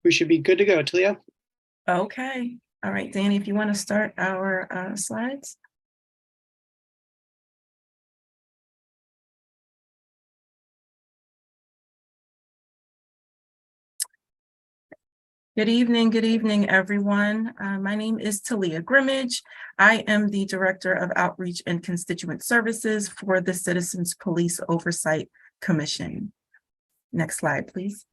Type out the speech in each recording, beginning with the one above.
We should be good to go, Talia. Okay. All right, Danny, if you want to start our slides. Good evening, everyone. My name is Talia Grimmage. I am the Director of Outreach and Constituent Services for the Citizens Police Oversight Commission. Next slide, please.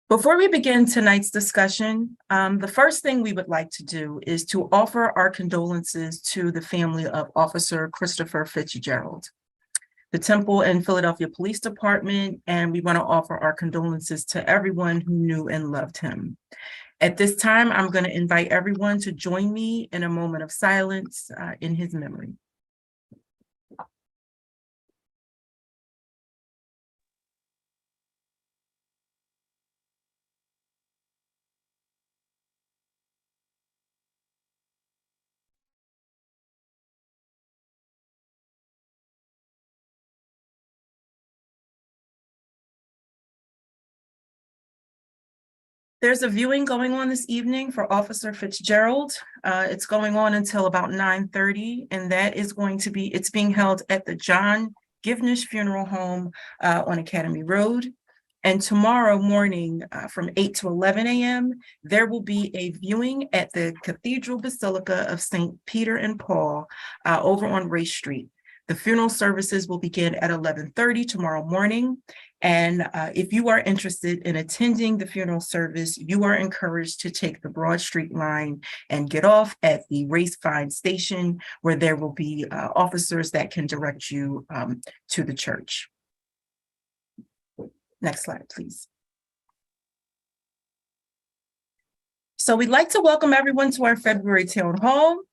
Before we begin tonight's discussion, the first thing we would like to do is to offer our condolences to the family of Officer Christopher Fitzgerald, the Temple and Philadelphia Police Department, and we want to offer our condolences to everyone who knew and loved him. At this time, I'm going to invite everyone to join me in a moment of silence in his memory. There's a viewing going on this evening for Officer Fitzgerald. It's going on until about 9:30, and that is it's being held at the John Givnish Funeral Home on Academy Road. And tomorrow morning from 8 to 11 a.m., there will be a viewing at the Cathedral Basilica of St. Peter and Paul over on Race Street. The funeral services will begin at 11:30 tomorrow morning. And if you are interested in attending the funeral service, you are encouraged to take the Broad Street line and get off at the Race Find station, where there will be officers that can direct you to the church. Next slide, please. So we'd like to welcome everyone to our February Town Hall.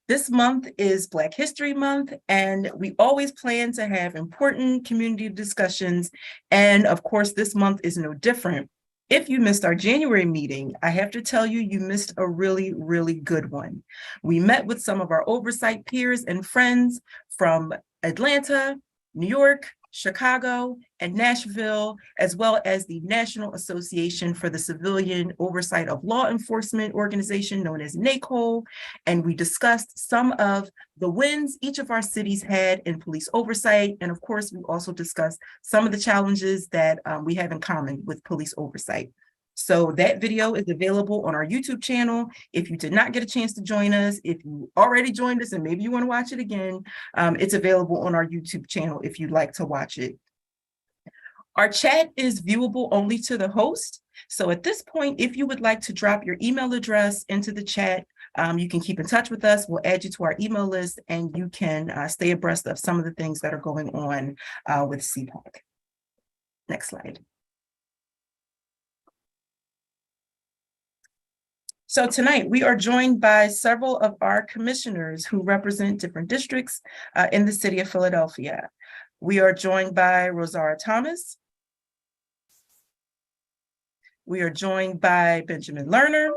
This month is Black History Month, and we always plan to have important community discussions. And of course, this month is no different. If you missed our January meeting, I have to tell you, you missed a really, really good one. We met with some of our oversight peers and friends from Atlanta, New York, Chicago, and Nashville, as well as the National Association for the Civilian Oversight of Law Enforcement organization known as NAACP. And we discussed some of the wins each of our cities had in police oversight. And of course, we also discussed some of the challenges that we have in common with police oversight. So that video is available on our YouTube channel. If you did not get a chance to join us, if you already joined us and maybe you want to watch it again, it's available on our YouTube channel if you'd like to watch it. Our chat is viewable only to the host. So at this point, if you would like to drop your email address into the chat, you can keep in touch with us. We'll add you to our email list, and you can stay abreast of some of the things that are going on with CPOC. Next slide. So tonight we are joined by several of our commissioners who represent different districts in the city of Philadelphia. We are joined by Rosara Thomas. We are joined by Benjamin Lerner,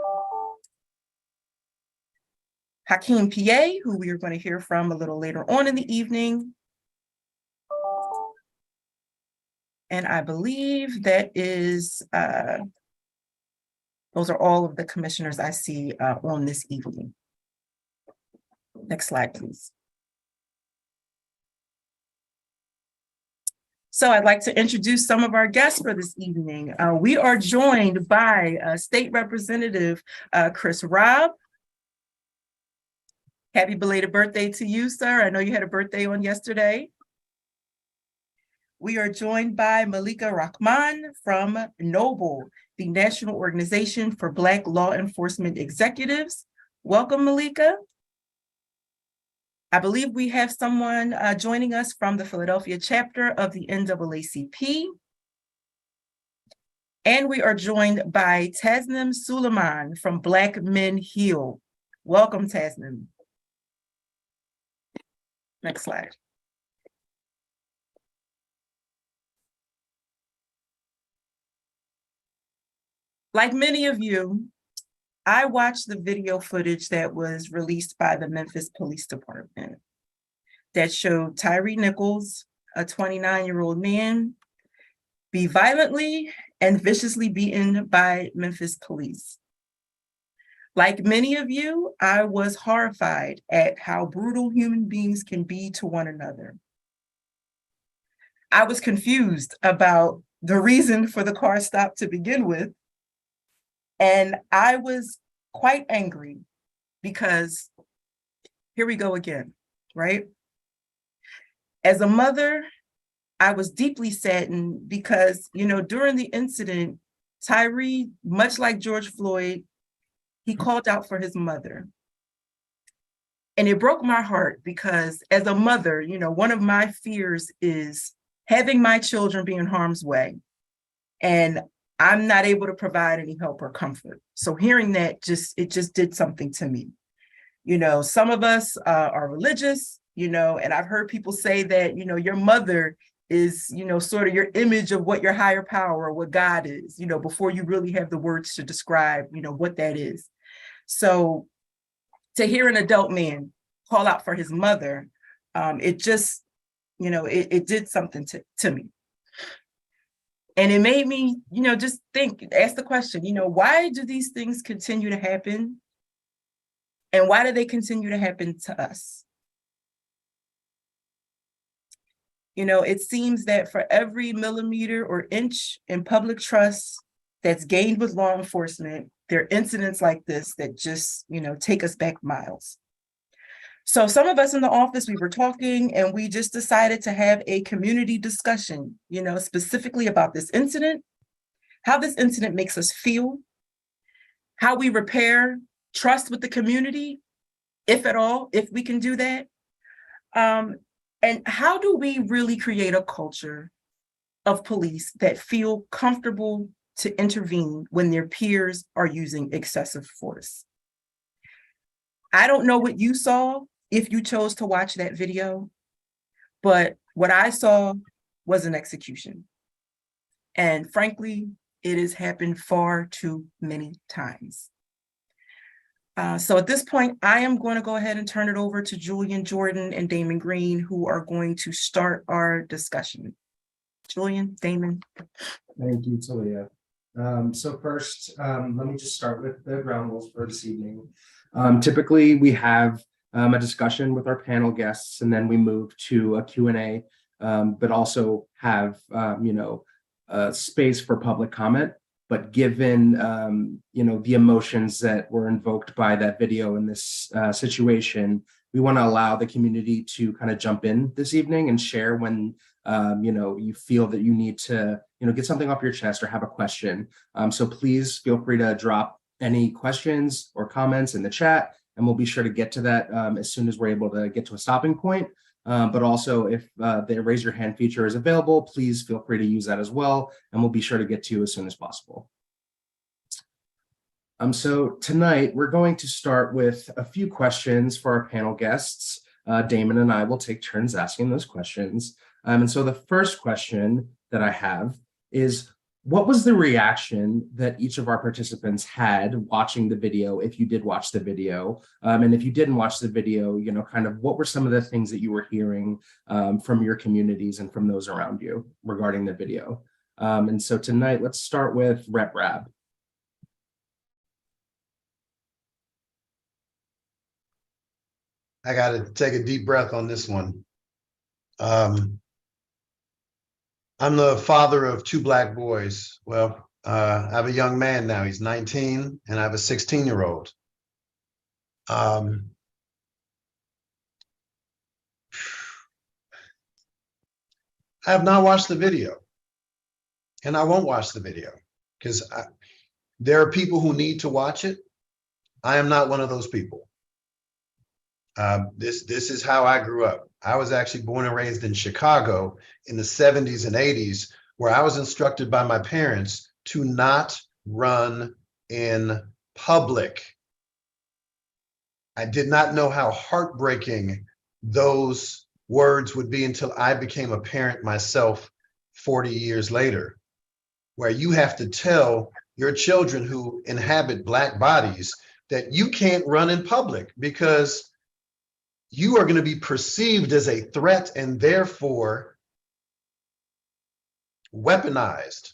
Hakeem P.A., who we are going to hear from a little later on in the evening. And I believe that is those are all of the commissioners I see on this evening. Next slide, please. So I'd like to introduce some of our guests for this evening. We are joined by State Representative Chris Rabb. Happy belated birthday to you, sir. I know you had a birthday on yesterday. We are joined by Malika Rahman from NOBLE, the National Organization for Black Law Enforcement Executives. Welcome, Malika. I believe we have someone joining us from the Philadelphia chapter of the NAACP. And we are joined by Tasnim Suleiman from Black Men Heal. Welcome, Tasnim. Next slide. Like many of you, I watched the video footage that was released by the Memphis Police Department that showed Tyre Nichols, a 29-year-old man, be violently and viciously beaten by Memphis police. Like many of you, I was horrified at how brutal human beings can be to one another. I was confused about the reason for the car stop to begin with, and I was quite angry because here we go again, right? As a mother, I was deeply saddened because, during the incident, Tyre, much like George Floyd, he called out for his mother. And it broke my heart because as a mother, one of my fears is having my children be in harm's way. And I'm not able to provide any help or comfort. So hearing that it just did something to me. Some of us are religious, and I've heard people say that, your mother is, sort of your image of what your higher power or what God is, before you really have the words to describe, what that is. So to hear an adult man call out for his mother, it just, it did something to me. And it made me, just ask the question, why do these things continue to happen? And why do they continue to happen to us? It seems that for every millimeter or inch in public trust that's gained with law enforcement, there are incidents like this that just, take us back miles. So some of us in the office, we were talking and we just decided to have a community discussion, specifically about this incident, how this incident makes us feel, how we repair trust with the community, if at all, if we can do that. And how do we really create a culture of police that feel comfortable to intervene when their peers are using excessive force? I don't know what you saw if you chose to watch that video, but what I saw was an execution. And frankly, it has happened far too many times. So at this point, I am going to go ahead and turn it over to Julian Jordan and Damon Green, who are going to start our discussion. Julian, Damon. Thank you, Talia. So first, let me just start with the ground rules for this evening. Typically, we have a discussion with our panel guests, and then we move to a Q&A, but also have, space for public comment. But given, the emotions that were invoked by that video in this situation, we want to allow the community to kind of jump in this evening and share when, you feel that you need to, get something off your chest or have a question. So please feel free to drop any questions or comments in the chat, and we'll be sure to get to that as soon as we're able to get to a stopping point. But also if the raise your hand feature is available, please feel free to use that as well, and we'll be sure to get to you as soon as possible. So tonight we're going to start with a few questions for our panel guests. Damon and I will take turns asking those questions. And so the first question that I have is, what was the reaction that each of our participants had watching the video, if you did watch the video? And if you didn't watch the video, kind of what were some of the things that you were hearing from your communities and from those around you regarding the video? And so tonight, let's start with Rep Rabb. I got to take a deep breath on this one. I'm the father of two Black boys. Well, I have a young man now. He's 19, and I have a 16-year-old. I have not watched the video, and I won't watch the video because there are people who need to watch it. I am not one of those people. This is how I grew up. I was actually born and raised in Chicago in the 70s and 80s, where I was instructed by my parents to not run in public. I did not know how heartbreaking those words would be until I became a parent myself 40 years later, where you have to tell your children who inhabit Black bodies, that you can't run in public because you are going to be perceived as a threat and therefore weaponized.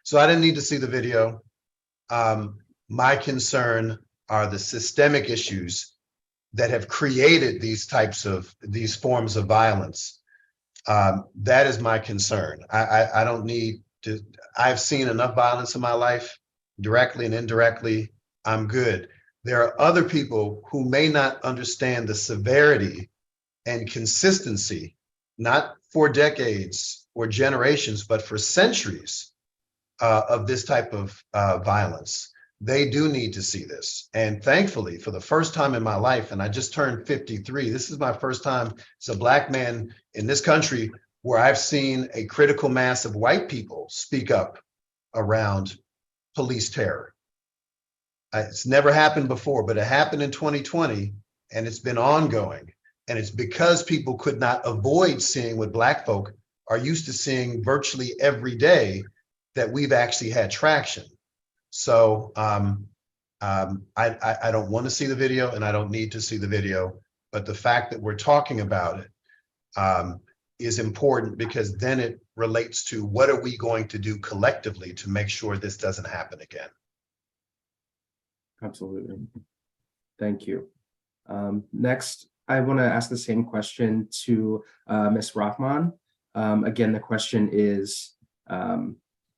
So I didn't need to see the video. My concern are the systemic issues that have created these forms of violence. That is my concern. I don't need to, I've seen enough violence in my life, directly and indirectly. I'm good. There are other people who may not understand the severity and consistency, not for decades or generations, but for centuries of this type of violence. They do need to see this. And thankfully, for the first time in my life, and I just turned 53, this is my first time as a Black man in this country where I've seen a critical mass of white people speak up around police terror. It's never happened before, but it happened in 2020, and it's been ongoing. And it's because people could not avoid seeing what Black folk are used to seeing virtually every day that we've actually had traction. So I don't want to see the video, and I don't need to see the video, but the fact that we're talking about it is important, because then it relates to what are we going to do collectively to make sure this doesn't happen again. Absolutely. Thank you. Next, I want to ask the same question to Ms. Rahman. Again, the question is,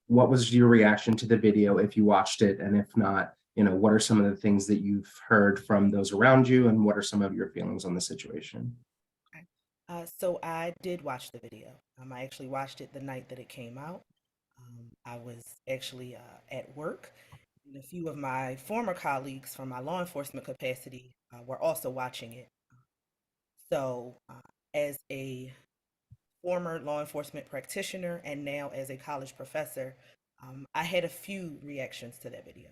what was your reaction to the video if you watched it? And if not, what are some of the things that you've heard from those around you, and what are some of your feelings on the situation? So I did watch the video. I actually watched it the night that it came out. I was actually at work, and a few of my former colleagues from my law enforcement capacity were also watching it. So as a former law enforcement practitioner and now as a college professor, I had a few reactions to that video.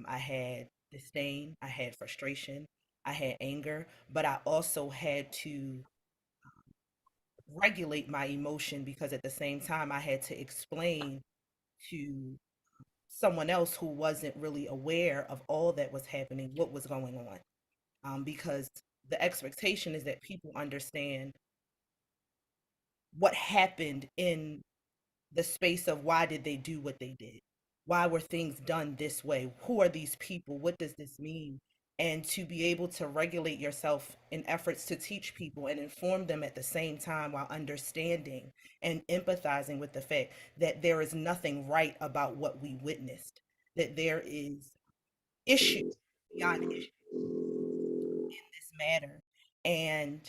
I had disdain, I had frustration, I had anger, but I also had to regulate my emotion, because at the same time I had to explain to someone else who wasn't really aware of all that was happening, what was going on. Because the expectation is that people understand what happened in the space of why did they do what they did? Why were things done this way? Who are these people? What does this mean? And to be able to regulate yourself in efforts to teach people and inform them at the same time, while understanding and empathizing with the fact that there is nothing right about what we witnessed, that there is issues beyond issues in this matter. And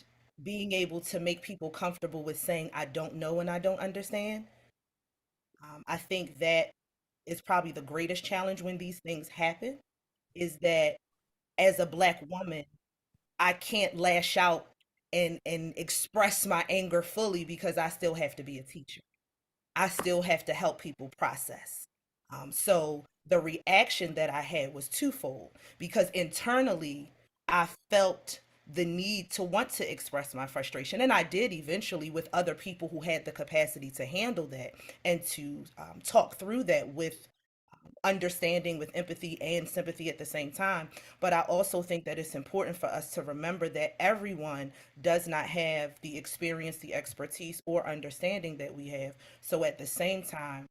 being able to make people comfortable with saying, I don't know and I don't understand. I think that is probably the greatest challenge when these things happen, is that as a Black woman, I can't lash out and express my anger fully, because I still have to be a teacher. I still have to help people process. So the reaction that I had was twofold, because internally I felt the need to want to express my frustration. And I did eventually, with other people who had the capacity to handle that and to talk through that with understanding, with empathy and sympathy at the same time. But I also think that it's important for us to remember that everyone does not have the experience, the expertise, or understanding that we have. So at the same time,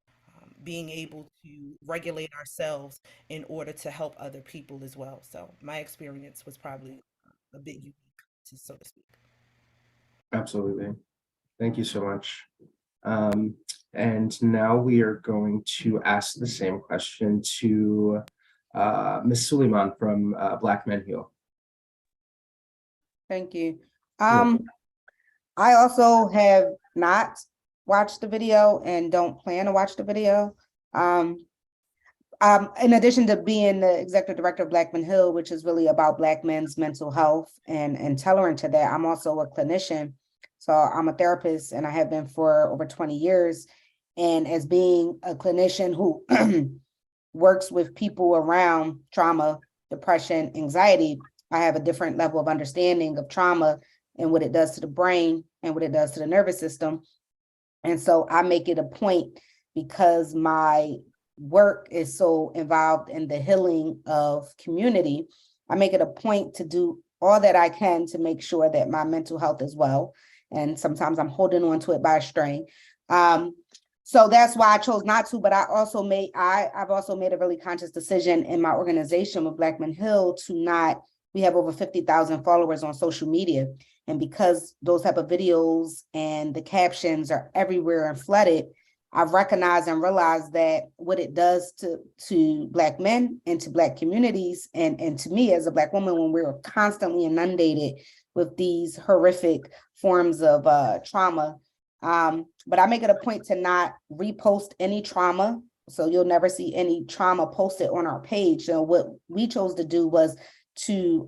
being able to regulate ourselves in order to help other people as well. So my experience was probably a bit unique, so to speak. Absolutely. Thank you so much. And now we are going to ask the same question to Ms. Suleiman from Black Men Heal. Thank you. welcome. I also have not watched the video and don't plan to watch the video. In addition to being the executive director of Black Men Heal, which is really about Black men's mental health and tailoring to that, I'm also a clinician. So I'm a therapist, and I have been for over 20 years. And as being a clinician who works with people around trauma, depression, anxiety, I have a different level of understanding of trauma and what it does to the brain and what it does to the nervous system. And so I make it a point, because my work is so involved in the healing of community, I make it a point to do all that I can to make sure that my mental health is well. And sometimes I'm holding on to it by a string. So that's why I chose not to, but I've also made a really conscious decision in my organization with Black Men Hill to not, we have over 50,000 followers on social media. And because those type of videos and the captions are everywhere and flooded, I've recognized and realized that what it does to Black men and to Black communities and to me as a Black woman, when we're constantly inundated with these horrific forms of trauma. But I make it a point to not repost any trauma. So you'll never see any trauma posted on our page. So what we chose to do was to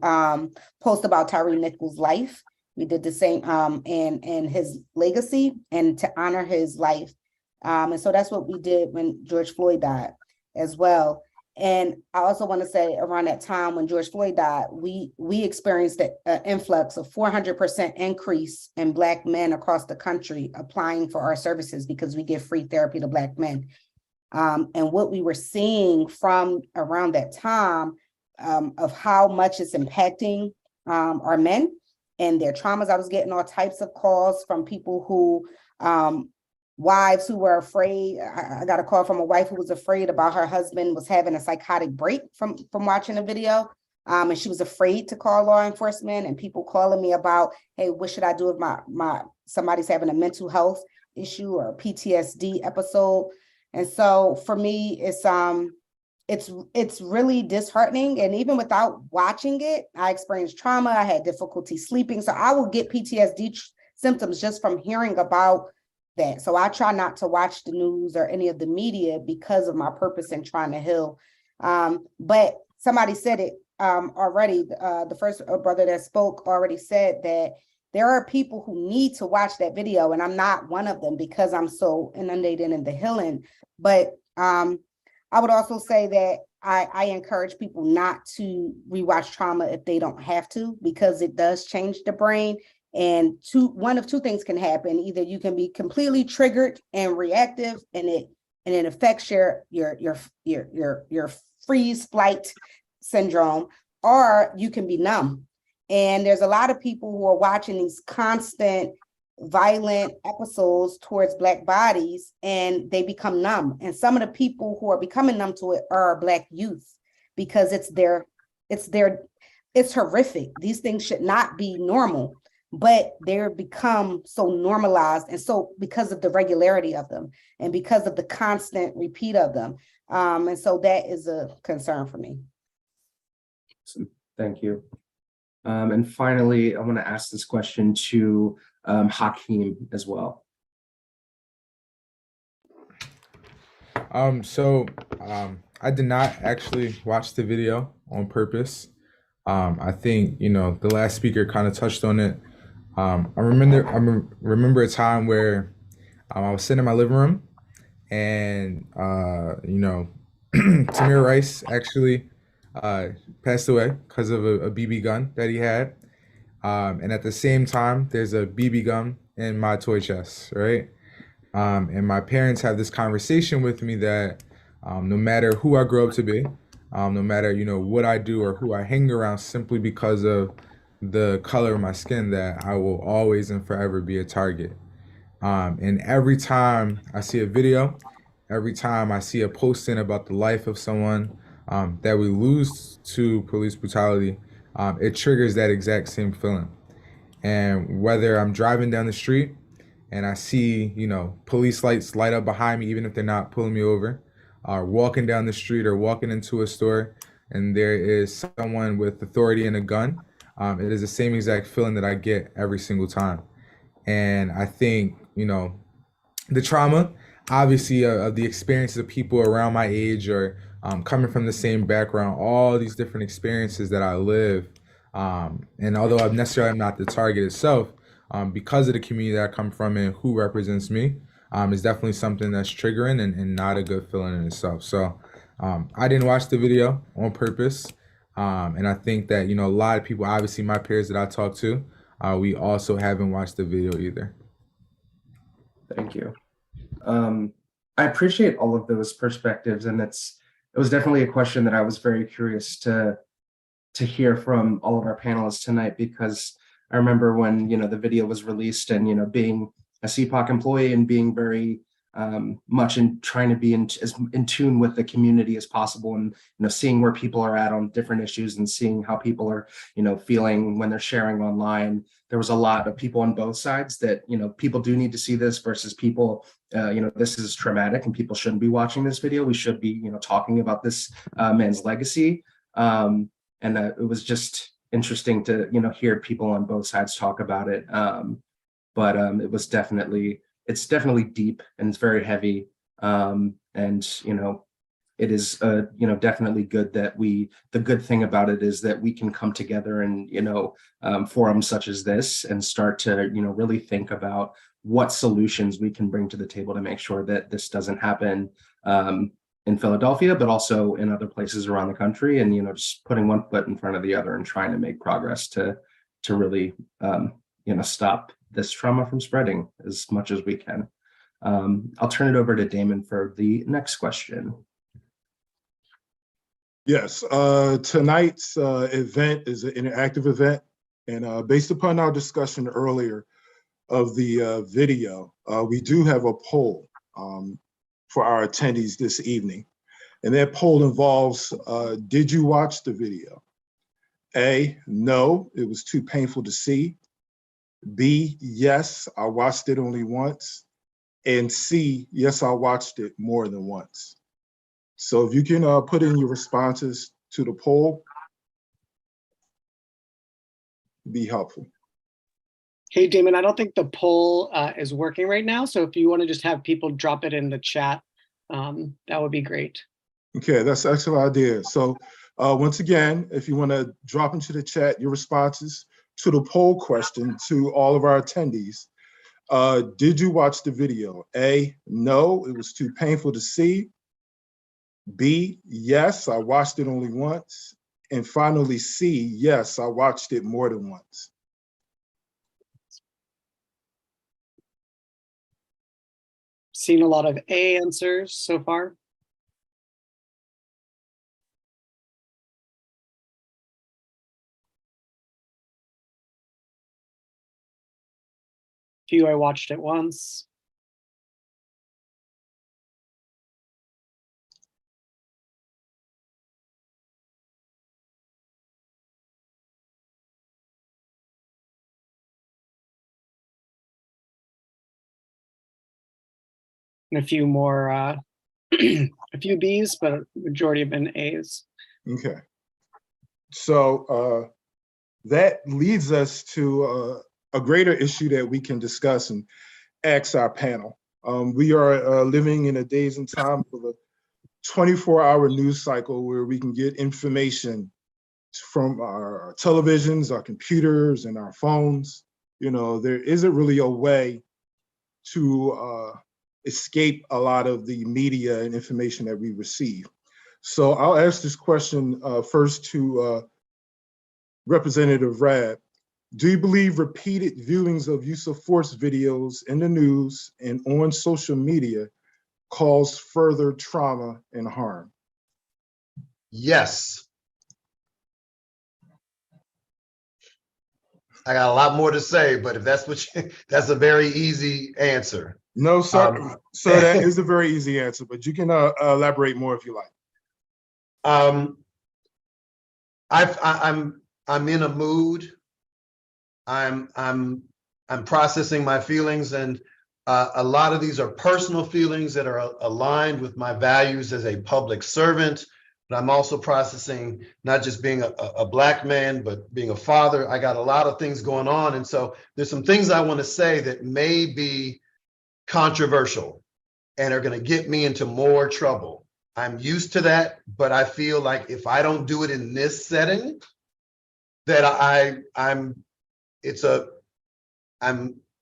post about Tyre Nichols' life. We did the same and his legacy and to honor his life. And so that's what we did when George Floyd died as well. And I also want to say around that time when George Floyd died, we experienced an influx of 400% increase in Black men across the country applying for our services because we give free therapy to Black men. And what we were seeing from around that time of how much it's impacting our men and their traumas. I was getting all types of calls from people who wives who were afraid. I got a call from a wife who was afraid about her husband was having a psychotic break from watching a video. And she was afraid to call law enforcement, and people calling me about, hey, what should I do if my somebody's having a mental health issue or a PTSD episode? And so for me, it's really disheartening. And even without watching it, I experienced trauma. I had difficulty sleeping. So I will get PTSD symptoms just from hearing about that. So I try not to watch the news or any of the media because of my purpose in trying to heal. But somebody said it already. The first brother that spoke already said that there are people who need to watch that video, and I'm not one of them because I'm so inundated in the healing. But I would also say that I encourage people not to rewatch trauma if they don't have to, because it does change the brain. And one of two things can happen. Either you can be completely triggered and reactive, and it affects your freeze flight syndrome, or you can be numb. And there's a lot of people who are watching these constant violent episodes towards Black bodies, and they become numb. And some of the people who are becoming numb to it are Black youth, because it's horrific. These things should not be normal, but they're become so normalized. And so because of the regularity of them and because of the constant repeat of them. And so that is a concern for me. Thank you. And finally, I want to ask this question to Hakeem as well. I did not actually watch the video on purpose. I think, the last speaker kind of touched on it. I remember a time where I was sitting in my living room, and Tamir Rice actually passed away because of a BB gun that he had. And at the same time, there's a BB gun in my toy chest, right? And my parents have this conversation with me that no matter who I grow up to be, no matter, what I do or who I hang around, simply because of the color of my skin, that I will always and forever be a target. And every time I see a video, every time I see a posting about the life of someone that we lose to police brutality, it triggers that exact same feeling. And whether I'm driving down the street and I see, police lights light up behind me, even if they're not pulling me over, or walking down the street or walking into a store and there is someone with authority and a gun, it is the same exact feeling that I get every single time. And I think, the trauma, obviously, of the experiences of people around my age or coming from the same background, all these different experiences that I live. And although I'm not the target itself, because of the community that I come from and who represents me, is definitely something that's triggering and not a good feeling in itself. So I didn't watch the video on purpose. And I think that, a lot of people, obviously my peers that I talk to, we also haven't watched the video either. Thank you. I appreciate all of those perspectives, and it was definitely a question that I was very curious to hear from all of our panelists tonight, because I remember when the video was released, and being a CPOC employee and being very much in trying to be as in tune with the community as possible, and seeing where people are at on different issues and seeing how people are feeling when they're sharing online. There was a lot of people on both sides that people do need to see this versus people this is traumatic and people shouldn't be watching this video. We should be talking about this man's legacy. And it was just interesting to hear people on both sides talk about it. But it's definitely deep and it's very heavy. And it is definitely good that the good thing about it is that we can come together and forums such as this and start to really think about what solutions we can bring to the table to make sure that this doesn't happen in Philadelphia, but also in other places around the country, and just putting one foot in front of the other and trying to make progress to really stop this trauma from spreading as much as we can. I'll turn it over to Damon for the next question. Yes, tonight's event is an interactive event, and based upon our discussion earlier of the video, we do have a poll for our attendees this evening. And that poll involves, did you watch the video? A, no, it was too painful to see. B, yes, I watched it only once. And C, yes, I watched it more than once. So if you can put in your responses to the poll, be helpful. Hey, Damon, I don't think the poll is working right now. So if you want to just have people drop it in the chat, that would be great. Okay, that's an excellent idea. So once again, if you want to drop into the chat your responses to the poll question to all of our attendees, did you watch the video? A, no, it was too painful to see. B, yes, I watched it only once. And finally, C, yes, I watched it more than once. Seen a lot of A answers so far. Few I watched it once. And a few more, a few B's, but majority have been A's. Okay. So that leads us to a greater issue that we can discuss and ask our panel. We are living in a days and time of a 24-hour news cycle where we can get information from our televisions, our computers, and our phones. There isn't really a way to escape a lot of the media and information that we receive. So I'll ask this question first to Representative Rabb. Do you believe repeated viewings of use of force videos in the news and on social media cause further trauma and harm? Yes. I got a lot more to say, but if that's what that's a very easy answer. No, sir. Sir, that is a very easy answer, but you can elaborate more if you like. I'm in a mood. I'm processing my feelings, and a lot of these are personal feelings that are aligned with my values as a public servant. But I'm also processing not just being a Black man, but being a father. I got a lot of things going on, and so there's some things I want to say that may be controversial and are going to get me into more trouble. I'm used to that, but I feel like if I don't do it in this setting, that I'm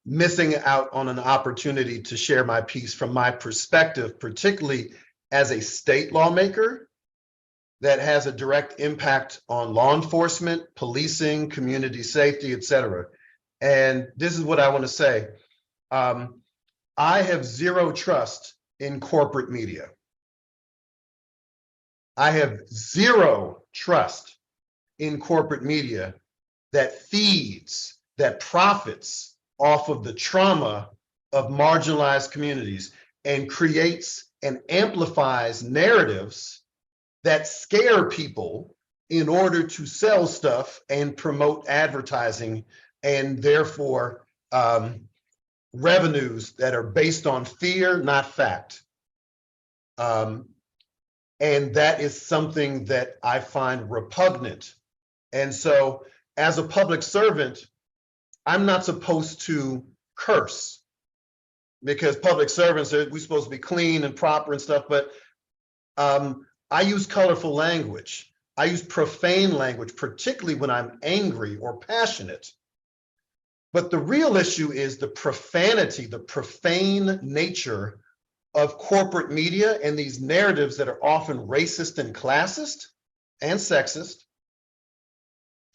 missing out on an opportunity to share my piece from my perspective, particularly as a state lawmaker that has a direct impact on law enforcement, policing, community safety, et cetera. And this is what I want to say. I have zero trust in corporate media. I have zero trust in corporate media that feeds, that profits off of the trauma of marginalized communities and creates and amplifies narratives that scare people in order to sell stuff and promote advertising, and therefore revenues that are based on fear, not fact. And that is something that I find repugnant. And so as a public servant, I'm not supposed to curse, because public servants, we're supposed to be clean and proper and stuff, but I use colorful language. I use profane language, particularly when I'm angry or passionate. But the real issue is the profanity, the profane nature of corporate media and these narratives that are often racist and classist and sexist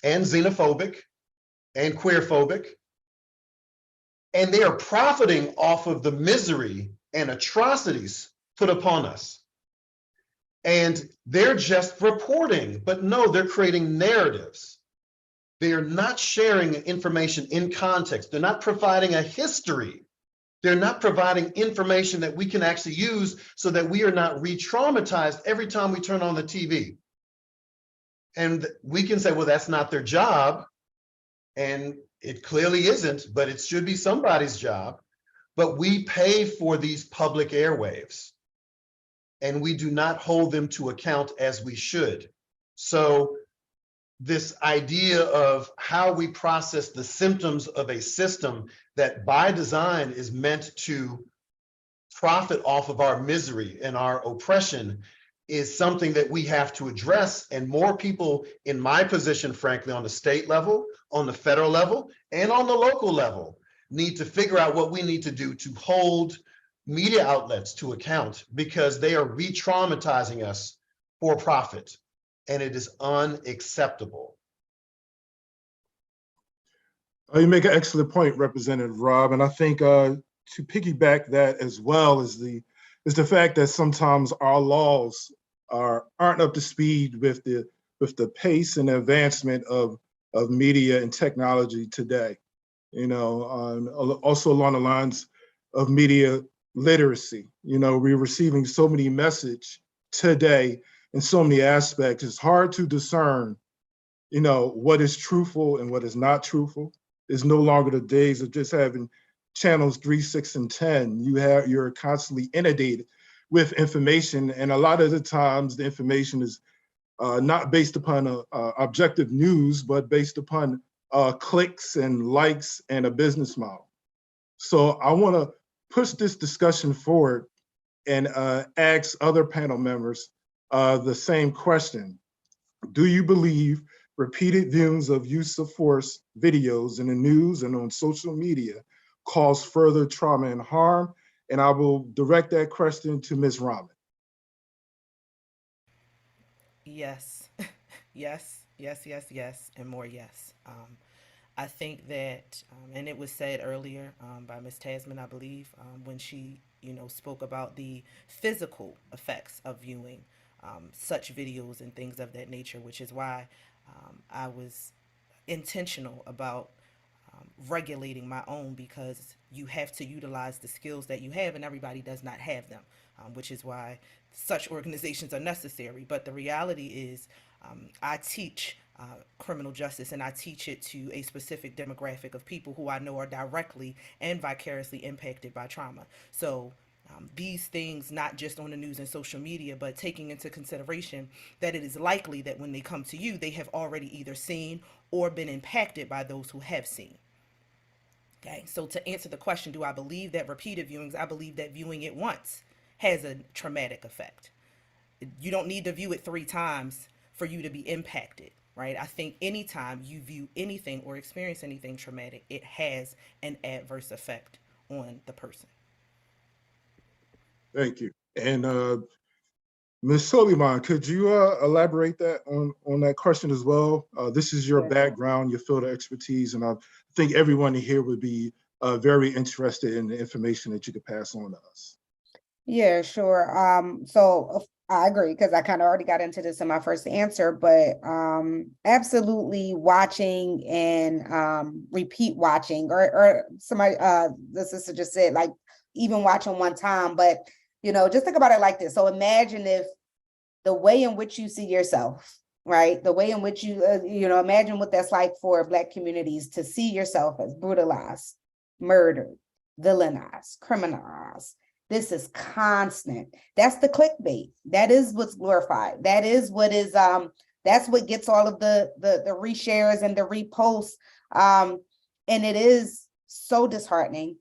and xenophobic and queerphobic. And they are profiting off of the misery and atrocities put upon us. And they're just reporting, but no, they're creating narratives. They are not sharing information in context. They're not providing a history. They're not providing information that we can actually use so that we are not re-traumatized every time we turn on the TV. And we can say, well, that's not their job. And it clearly isn't, but it should be somebody's job. But we pay for these public airwaves, and we do not hold them to account as we should. So this idea of how we process the symptoms of a system that by design is meant to profit off of our misery and our oppression is something that we have to address. And more people in my position, frankly, on the state level, on the federal level, and on the local level, need to figure out what we need to do to hold media outlets to account, because they are re-traumatizing us for profit, and it is unacceptable. You make an excellent point, Representative Robb, and I think to piggyback that as well is the fact that sometimes our laws aren't up to speed with the pace and advancement of media and technology today. You know, also along the lines of media literacy. You know, we're receiving so many messages today in so many aspects. It's hard to discern, you know, what is truthful and what is not truthful. It's no longer the days of just having channels 3, 6, and 10. You're constantly inundated with information, and a lot of the times the information is not based upon objective news, but based upon clicks and likes and a business model. So I want to push this discussion forward and ask other panel members the same question. Do you believe repeated viewings of use of force videos in the news and on social media cause further trauma and harm? And I will direct that question to Ms. Rahman. Yes, yes, yes, yes, yes, and more yes. I think that, and it was said earlier by Ms. Tasman, I believe, when she, spoke about the physical effects of viewing such videos and things of that nature, which is why I was intentional about regulating my own, because you have to utilize the skills that you have, and everybody does not have them, which is why such organizations are necessary. But the reality is, I teach criminal justice, and I teach it to a specific demographic of people who I know are directly and vicariously impacted by trauma. So these things, not just on the news and social media, but taking into consideration that it is likely that when they come to you, they have already either seen or been impacted by those who have seen. Okay, so to answer the question, do I believe that repeated viewings? I believe that viewing it once has a traumatic effect. You don't need to view it 3 times for you to be impacted, right? I think anytime you view anything or experience anything traumatic, it has an adverse effect on the person. Thank you. And Ms. Soliman, could you elaborate that on that question as well? This is your background, your field of expertise, and I think everyone here would be very interested in the information that you could pass on to us. Yeah, sure. So I agree because I kind of already got into this in my first answer, but absolutely watching and repeat watching, or somebody the sister just said like even watching one time, but just think about it like this. So imagine if the way in which you see yourself, right? The way in which you imagine what that's like for Black communities to see yourself as brutalized, murdered, villainized, criminalized. This is constant. That's the clickbait. That is what's glorified. That is what is that's what gets all of the reshares and the reposts. And it is so disheartening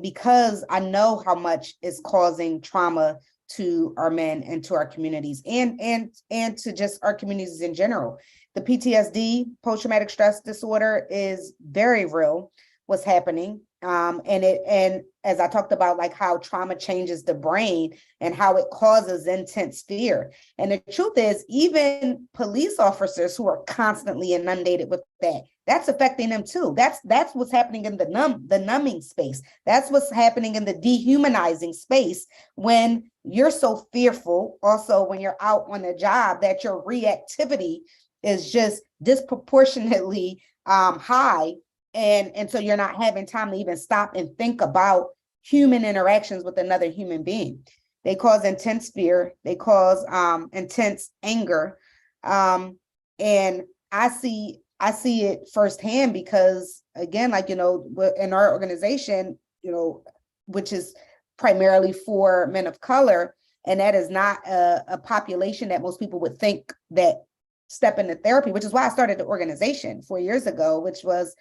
because I know how much is causing trauma to our men and to our communities and to just our communities in general. The PTSD, post-traumatic stress disorder, is very real, what's happening. And as I talked about, like how trauma changes the brain and how it causes intense fear. And the truth is, even police officers who are constantly inundated with that, that's affecting them too. That's what's happening in the numbing space. That's what's happening in the dehumanizing space when you're so fearful. Also, when you're out on the job, that your reactivity is just disproportionately high. And so you're not having time to even stop and think about human interactions with another human being. They cause intense fear. They cause intense anger. And I see it firsthand because, again, like, in our organization, which is primarily for men of color, and that is not a population that most people would think that step into therapy, which is why I started the organization 4 years ago, which was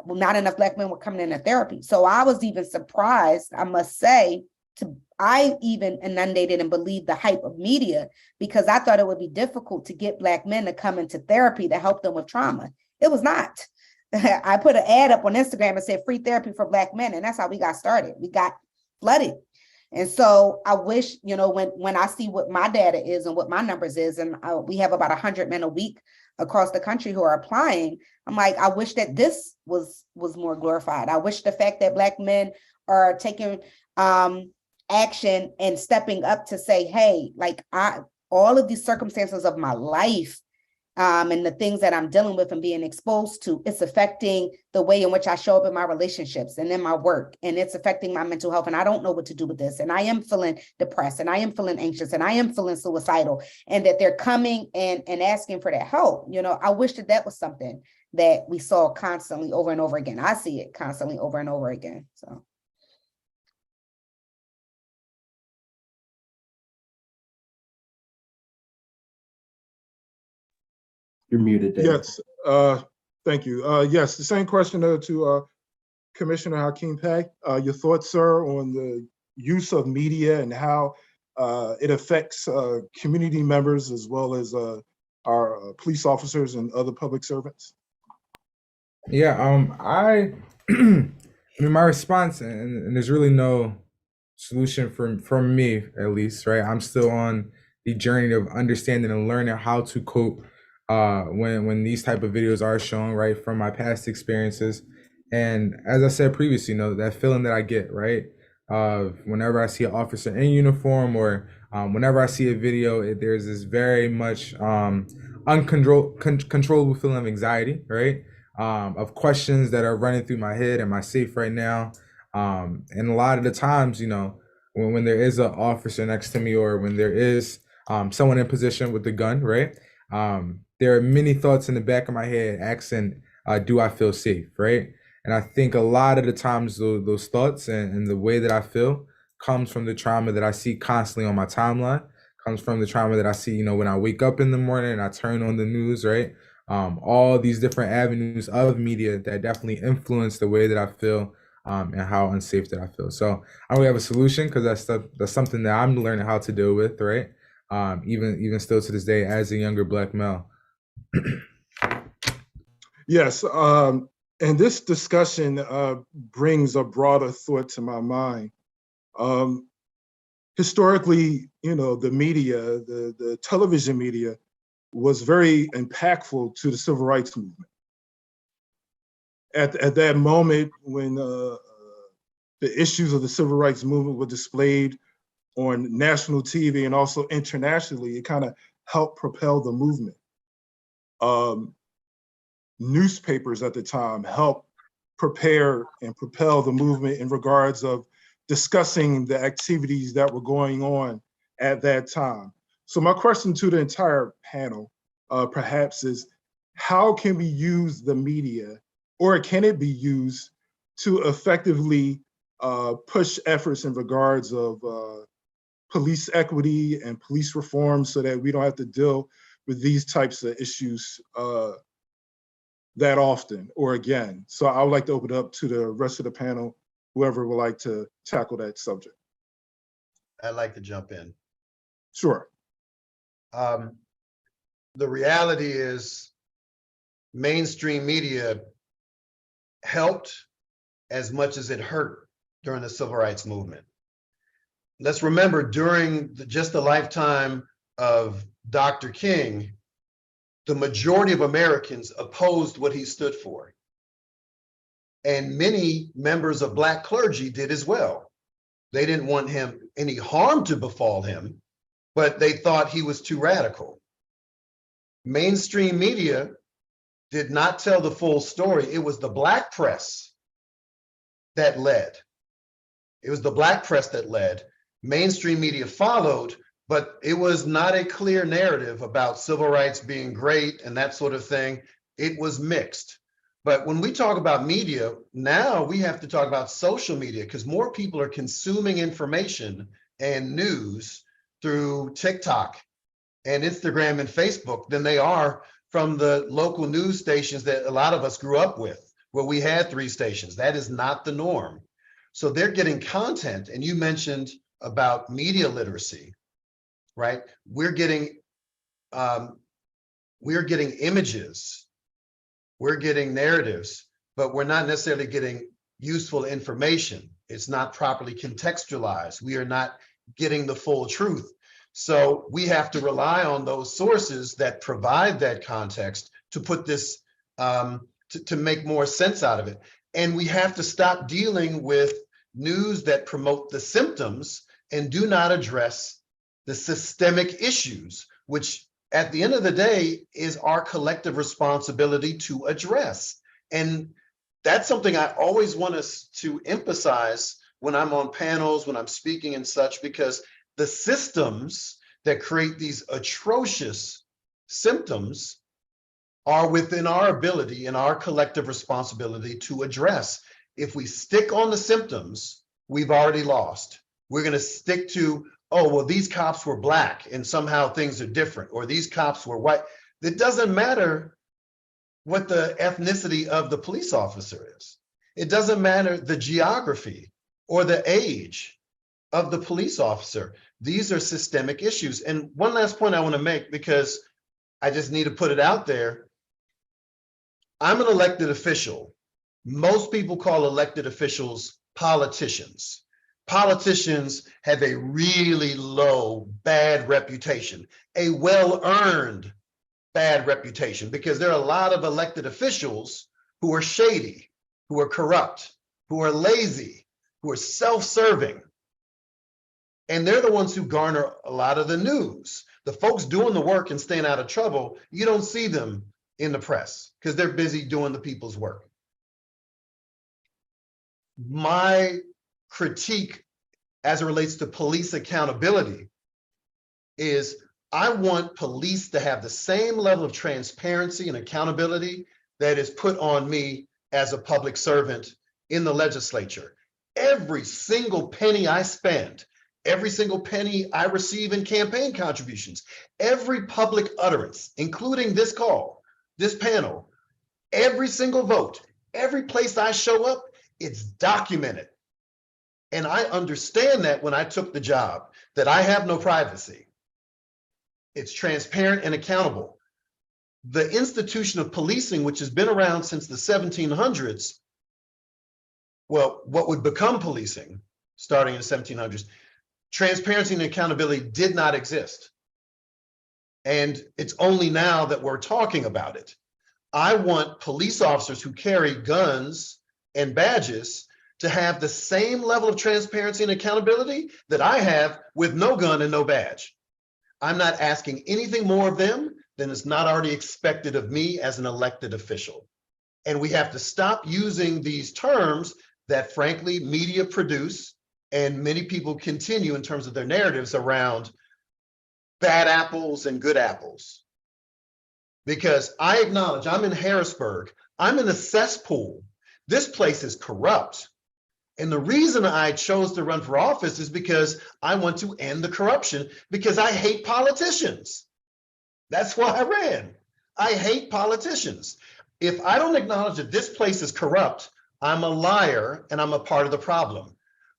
not enough Black men were coming into therapy. So I was even surprised, I must say, I even inundated and believed the hype of media because I thought it would be difficult to get Black men to come into therapy to help them with trauma. It was not. I put an ad up on Instagram and said free therapy for Black men, and that's how we got started. We got flooded. And so I wish, when I see what my data is and what my numbers is, and we have about 100 men a week across the country who are applying, I'm like, I wish that this was more glorified. I wish the fact that Black men are taking action and stepping up to say, hey, like all of these circumstances of my life and the things that I'm dealing with and being exposed to, it's affecting the way in which I show up in my relationships and in my work, and it's affecting my mental health. And I don't know what to do with this. And I am feeling depressed, and I am feeling anxious, and I am feeling suicidal, and that they're coming and asking for that help. I wish that was something that we saw constantly over and over again. I see it constantly over and over again. So. You're muted, Dave. Yes, thank you. Yes, the same question to Commissioner Hakeem Pay. Your thoughts, sir, on the use of media and how it affects community members as well as our police officers and other public servants? Yeah, I mean, my response, and there's really no solution from me, at least, right? I'm still on the journey of understanding and learning how to cope when these type of videos are shown, right, from my past experiences. And as I said previously, that feeling that I get, right, whenever I see an officer in uniform or whenever I see a video, there's this very much uncontrollable feeling of anxiety, right? Of questions that are running through my head. Am I safe right now? And a lot of the times, when there is an officer next to me or when there is someone in position with the gun, right? There are many thoughts in the back of my head asking, do I feel safe, right? And I think a lot of the times those thoughts and the way that I feel comes from the trauma that I see constantly on my timeline, comes from the trauma that I see, when I wake up in the morning and I turn on the news, right? All these different avenues of media that definitely influence the way that I feel and how unsafe that I feel. So I don't really have a solution because that's something that I'm learning how to deal with, right? Even still to this day as a younger Black male. Yes, and this discussion brings a broader thought to my mind. Historically, the media, the television media was very impactful to the civil rights movement. At that moment when the issues of the civil rights movement were displayed on national TV and also internationally, it kind of helped propel the movement. Newspapers at the time helped prepare and propel the movement in regards of discussing the activities that were going on at that time. So my question to the entire panel perhaps is, how can we use the media, or can it be used to effectively push efforts in regards of police equity and police reform so that we don't have to deal with these types of issues that often or again? So I would like to open it up to the rest of the panel, whoever would like to tackle that subject. I'd like to jump in. Sure. The reality is mainstream media helped as much as it hurt during the civil rights movement. Let's remember, during just the lifetime of Dr. King, the majority of Americans opposed what he stood for. And many members of Black clergy did as well. They didn't want him any harm to befall him, but they thought he was too radical. Mainstream media did not tell the full story. It was the Black press that led. It was the Black press that led. Mainstream media followed, but it was not a clear narrative about civil rights being great and that sort of thing. It was mixed. But when we talk about media, now we have to talk about social media, because more people are consuming information and news through TikTok and Instagram and Facebook than they are from the local news stations that a lot of us grew up with, where we had 3 stations. That is not the norm. So they're getting content. And you mentioned about media literacy, right? We're getting images, we're getting narratives, but we're not necessarily getting useful information. It's not properly contextualized. We are not getting the full truth. So we have to rely on those sources that provide that context to put this, to make more sense out of it. And we have to stop dealing with news that promote the symptoms and do not address the systemic issues, which at the end of the day is our collective responsibility to address. And that's something I always want us to emphasize when I'm on panels, when I'm speaking and such, because the systems that create these atrocious symptoms are within our ability and our collective responsibility to address. If we stick on the symptoms, we've already lost. We're going to stick to, oh, well, these cops were Black and somehow things are different, or these cops were white. It doesn't matter what the ethnicity of the police officer is. It doesn't matter the geography or the age of the police officer. These are systemic issues. And one last point I want to make, because I just need to put it out there. I'm an elected official. Most people call elected officials politicians. Politicians have a really low, bad reputation, a well-earned bad reputation, because there are a lot of elected officials who are shady, who are corrupt, who are lazy, who are self-serving. And they're the ones who garner a lot of the news. The folks doing the work and staying out of trouble, you don't see them in the press because they're busy doing the people's work. My critique as it relates to police accountability is I want police to have the same level of transparency and accountability that is put on me as a public servant in the legislature. Every single penny I spend, every single penny I receive in campaign contributions, every public utterance, including this call, this panel, every single vote, every place I show up, it's documented. And I understand that when I took the job, that I have no privacy. It's transparent and accountable. The institution of policing, which has been around since the 1700s, well, what would become policing starting in the 1700s, transparency and accountability did not exist. And it's only now that we're talking about it. I want police officers who carry guns and badges to have the same level of transparency and accountability that I have with no gun and no badge. I'm not asking anything more of them than is not already expected of me as an elected official. And we have to stop using these terms that frankly media produce and many people continue in terms of their narratives around bad apples and good apples. Because I acknowledge I'm in Harrisburg, I'm in a cesspool. This place is corrupt. And the reason I chose to run for office is because I want to end the corruption, because I hate politicians. That's why I ran. I hate politicians. If I don't acknowledge that this place is corrupt, I'm a liar and I'm a part of the problem.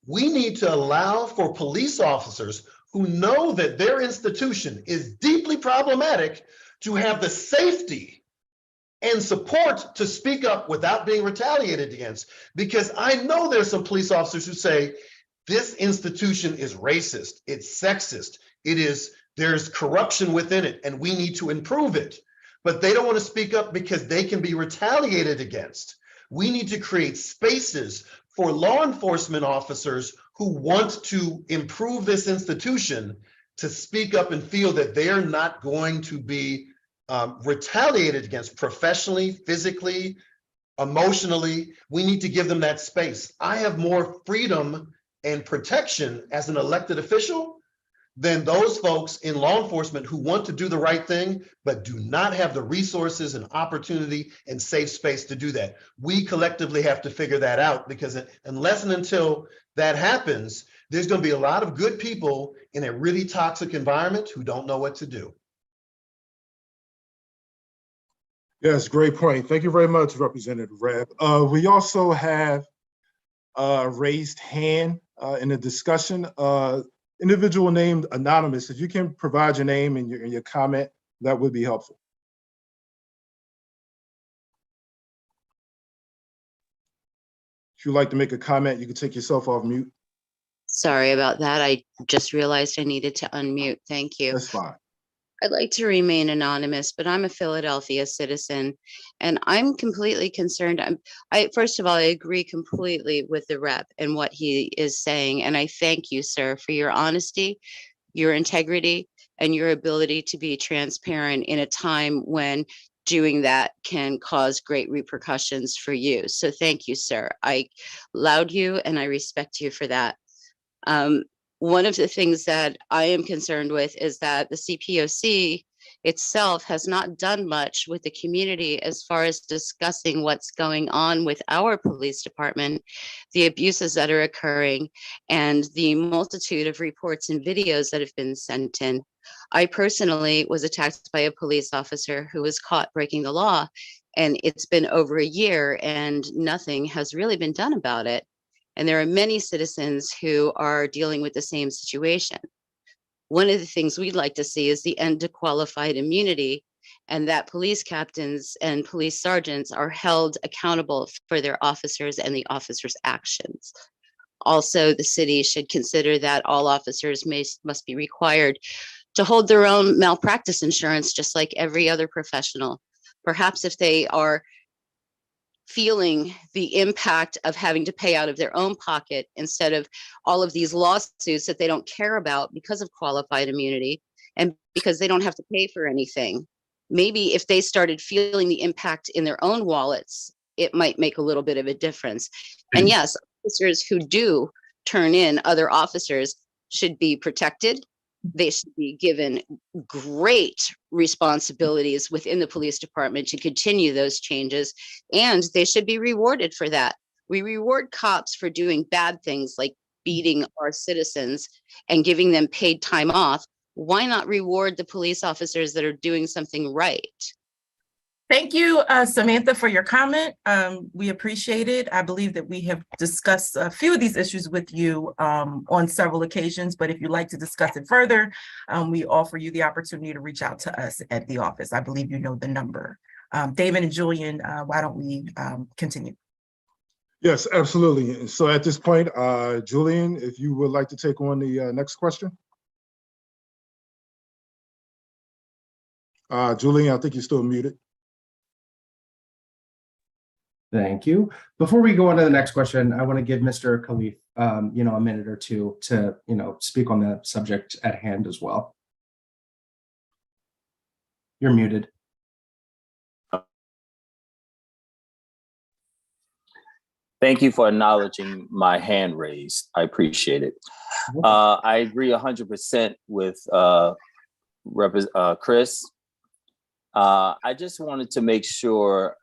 We need to allow for police officers who know that their institution is deeply problematic to have the safety and support to speak up without being retaliated against. Because I know there's some police officers who say, this institution is racist, it's sexist, there's corruption within it, and we need to improve it. But they don't want to speak up because they can be retaliated against. We need to create spaces for law enforcement officers who want to improve this institution to speak up and feel that they're not going to be retaliated against professionally, physically, emotionally. We need to give them that space. I have more freedom and protection as an elected official than those folks in law enforcement who want to do the right thing, but do not have the resources and opportunity and safe space to do that. We collectively have to figure that out, because unless and until that happens, there's going to be a lot of good people in a really toxic environment who don't know what to do. Yes, great point. Thank you very much, Representative Rabb. We also have a raised hand in the discussion. Individual named Anonymous, if you can provide your name and your comment, that would be helpful. If you'd like to make a comment, you can take yourself off mute. Sorry about that. I just realized I needed to unmute. Thank you. That's fine. I'd like to remain anonymous, but I'm a Philadelphia citizen and I'm completely concerned. First of all, I agree completely with the rep and what he is saying. And I thank you, sir, for your honesty, your integrity, and your ability to be transparent in a time when doing that can cause great repercussions for you. So thank you, sir. I laud you and I respect you for that. One of the things that I am concerned with is that the CPOC itself has not done much with the community as far as discussing what's going on with our police department, the abuses that are occurring, and the multitude of reports and videos that have been sent in. I personally was attacked by a police officer who was caught breaking the law, and it's been over a year and nothing has really been done about it. And there are many citizens who are dealing with the same situation. One of the things we'd like to see is the end to qualified immunity, and that police captains and police sergeants are held accountable for their officers and the officers' actions. Also, the city should consider that all officers must be required to hold their own malpractice insurance, just like every other professional. Perhaps if they are feeling the impact of having to pay out of their own pocket instead of all of these lawsuits that they don't care about because of qualified immunity and because they don't have to pay for anything. Maybe if they started feeling the impact in their own wallets, it might make a little bit of a difference. And yes, officers who do turn in other officers should be protected. They should be given great responsibilities within the police department to continue those changes, and they should be rewarded for that. We reward cops for doing bad things like beating our citizens and giving them paid time off. Why not reward the police officers that are doing something right? Thank you, Samantha, for your comment. We appreciate it. I believe that we have discussed a few of these issues with you on several occasions, but if you'd like to discuss it further, we offer you the opportunity to reach out to us at the office. I believe you know the number. David and Julian, why don't we continue? Yes, absolutely. So at this point, Julian, if you would like to take on the next question. Julian, I think you're still muted. Thank you. Before we go on to the next question, I want to give Mr. Khalif, a minute or two to, speak on the subject at hand as well. You're muted. Thank you for acknowledging my hand raised. I appreciate it. I agree 100% with Chris. I just wanted to make sure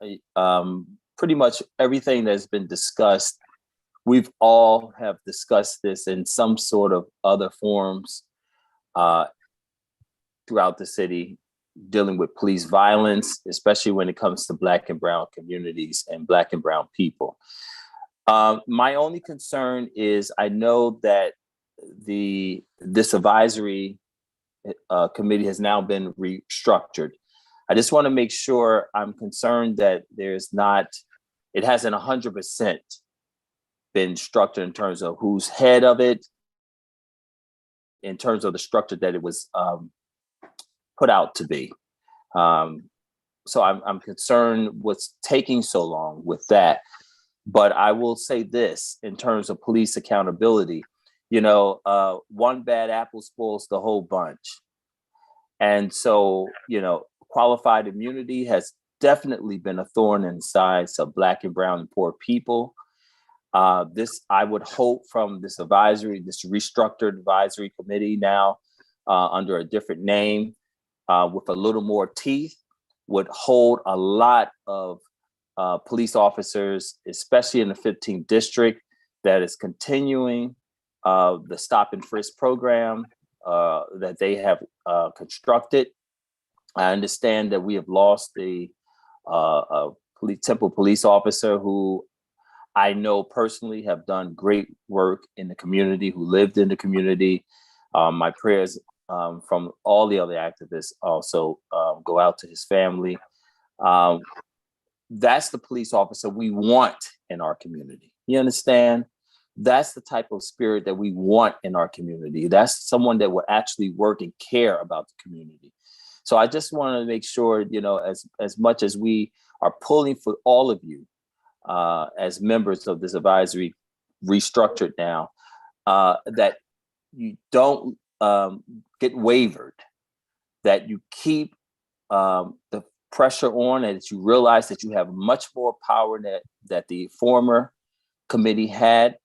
pretty much everything that's been discussed, we've all have discussed this in some sort of other forms throughout the city, dealing with police violence, especially when it comes to Black and Brown communities and Black and Brown people. My only concern is I know that this advisory committee has now been restructured. I just want to make sure I'm concerned that it hasn't 100% been structured in terms of who's head of it, in terms of the structure that it was put out to be. So I'm concerned what's taking so long with that. But I will say this in terms of police accountability, one bad apple spoils the whole bunch. And so, qualified immunity has definitely been a thorn in the sides of Black and Brown and poor people. I would hope from this restructured advisory committee now under a different name with a little more teeth, would hold a lot of police officers, especially in the 15th district, that is continuing the stop and frisk program that they have constructed. I understand that we have lost a Temple police officer who I know personally have done great work in the community, who lived in the community. My prayers from all the other activists also go out to his family. That's the police officer we want in our community. You understand? That's the type of spirit that we want in our community. That's someone that will actually work and care about the community. So I just want to make sure, as much as we are pulling for all of you as members of this advisory restructured now, that you don't get wavered, that you keep the pressure on, and that you realize that you have much more power that the former committee had.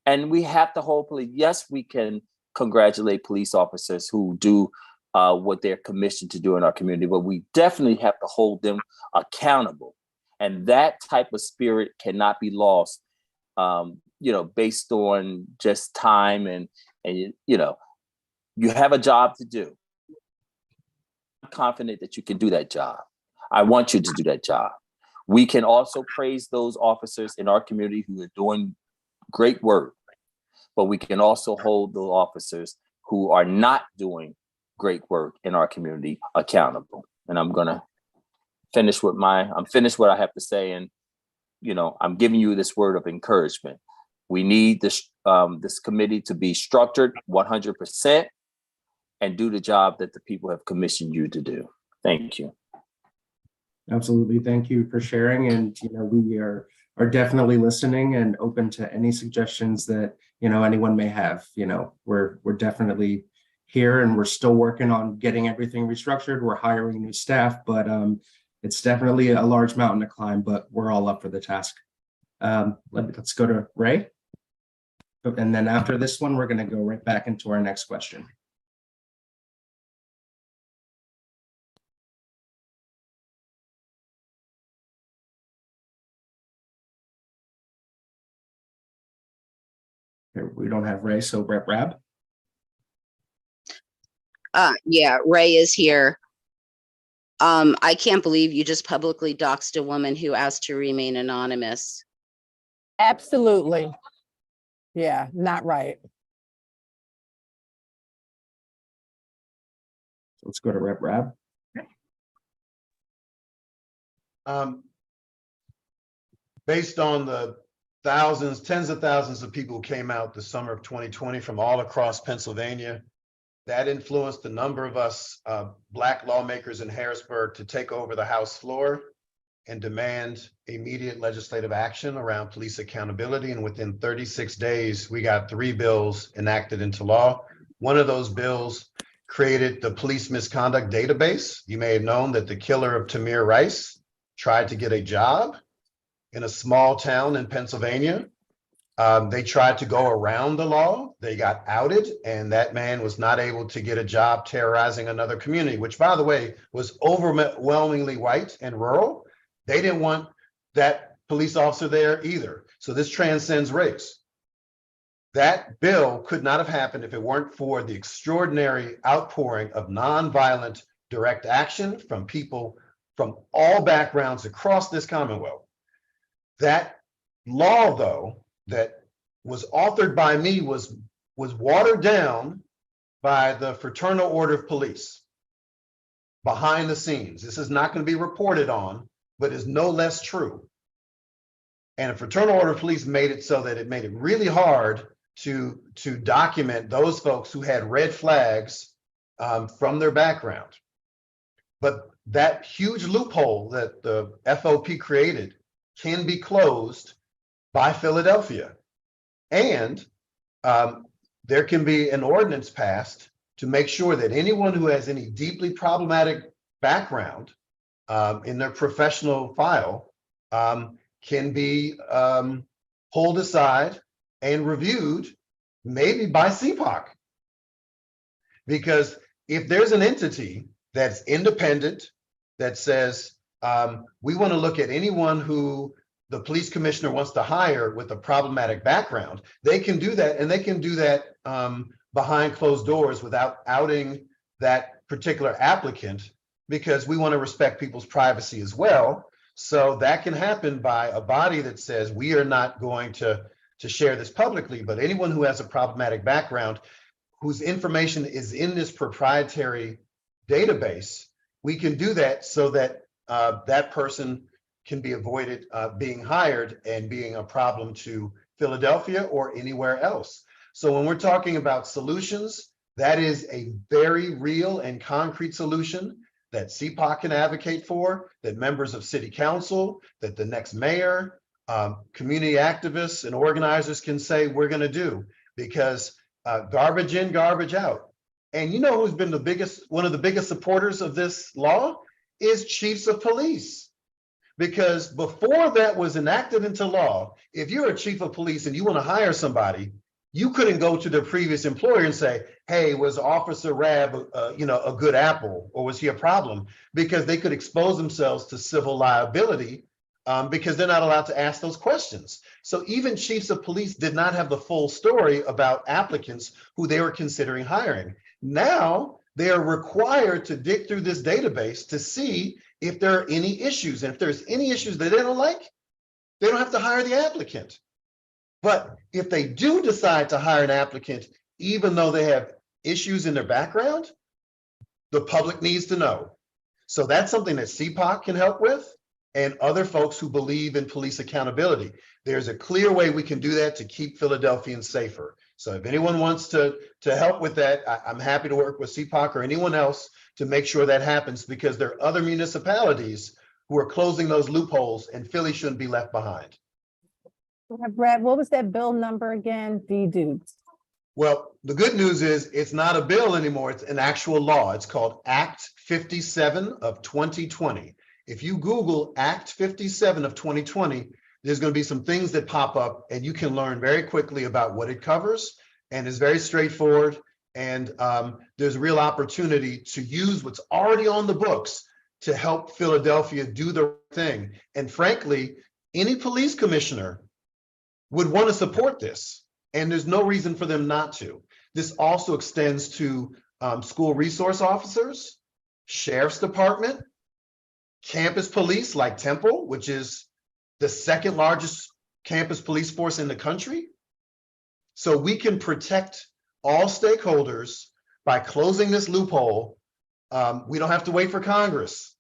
And we have to hopefully, yes, we can congratulate police officers who do what they're commissioned to do in our community, but we definitely have to hold them accountable. And that type of spirit cannot be lost, based on just time and you have a job to do. I'm confident that you can do that job. I want you to do that job. We can also praise those officers in our community who are doing great work, but we can also hold those officers who are not doing great work in our community accountable. And I'm going to finish what I have to say. And, I'm giving you this word of encouragement. We need this committee to be structured 100% and do the job that the people have commissioned you to do. Thank you. Absolutely. Thank you for sharing. And, we are definitely listening and open to any suggestions that, anyone may have. We're definitely here, and we're still working on getting everything restructured. We're hiring new staff, but it's definitely a large mountain to climb, but we're all up for the task. Let's go to Ray. And then after this one, we're going to go right back into our next question. Here, we don't have Ray, so Rep Rabb. Yeah, Ray is here. I can't believe you just publicly doxed a woman who asked to remain anonymous. Absolutely. Yeah, not right. Let's go to Rep Rabb. Based on the tens of thousands of people who came out the summer of 2020 from all across Pennsylvania, that influenced a number of us Black lawmakers in Harrisburg to take over the House floor. and demand immediate legislative action around police accountability. And within 36 days, we got 3 bills enacted into law. One of those bills created the police misconduct database. You may have known that the killer of Tamir Rice tried to get a job in a small town in Pennsylvania. They tried to go around the law. They got outed, and that man was not able to get a job terrorizing another community, which, by the way, was overwhelmingly white and rural. They didn't want that police officer there either. So this transcends race. That bill could not have happened if it weren't for the extraordinary outpouring of nonviolent direct action from people from all backgrounds across this Commonwealth. That law, though, that was authored by me was watered down by the Fraternal Order of Police behind the scenes. This is not going to be reported on, but is no less true. And a Fraternal Order of Police made it so that it made it really hard to document those folks who had red flags from their background. But that huge loophole that the FOP created can be closed by Philadelphia. And there can be an ordinance passed to make sure that anyone who has any deeply problematic background in their professional file can be pulled aside and reviewed, maybe by CPOC. Because if there's an entity that's independent, that says, we want to look at anyone who the police commissioner wants to hire with a problematic background, they can do that, and they can do that behind closed doors without outing that particular applicant, because we want to respect people's privacy as well. So that can happen by a body that says, we are not going to share this publicly, but anyone who has a problematic background, whose information is in this proprietary database, we can do that so that that person can be avoided being hired and being a problem to Philadelphia or anywhere else. So when we're talking about solutions, that is a very real and concrete solution that CPOC can advocate for, that members of city council, that the next mayor, community activists and organizers can say we're going to do, because garbage in, garbage out. And you know who's been one of the biggest supporters of this law is chiefs of police. Because before that was enacted into law, if you're a chief of police and you want to hire somebody, you couldn't go to the previous employer and say, hey, was Officer Rabb a good apple, or was he a problem? Because they could expose themselves to civil liability because they're not allowed to ask those questions. So even chiefs of police did not have the full story about applicants who they were considering hiring. Now they are required to dig through this database to see if there are any issues. And if there's any issues that they don't like, they don't have to hire the applicant. But if they do decide to hire an applicant, even though they have issues in their background, the public needs to know. So that's something that CPOC can help with, and other folks who believe in police accountability. There's a clear way we can do that to keep Philadelphians safer. So if anyone wants to help with that, I'm happy to work with CPOC or anyone else to make sure that happens, because there are other municipalities who are closing those loopholes, and Philly shouldn't be left behind. Brad, what was that bill number again? Well, the good news is it's not a bill anymore. It's an actual law. It's called Act 57 of 2020. If you Google Act 57 of 2020, there's going to be some things that pop up, and you can learn very quickly about what it covers, and it's very straightforward. And there's a real opportunity to use what's already on the books to help Philadelphia do the right thing. And frankly, any police commissioner would want to support this, and there's no reason for them not to. This also extends to school resource officers, sheriff's department, campus police like Temple, which is the second largest campus police force in the country. So we can protect all stakeholders by closing this loophole. We don't have to wait for Congress.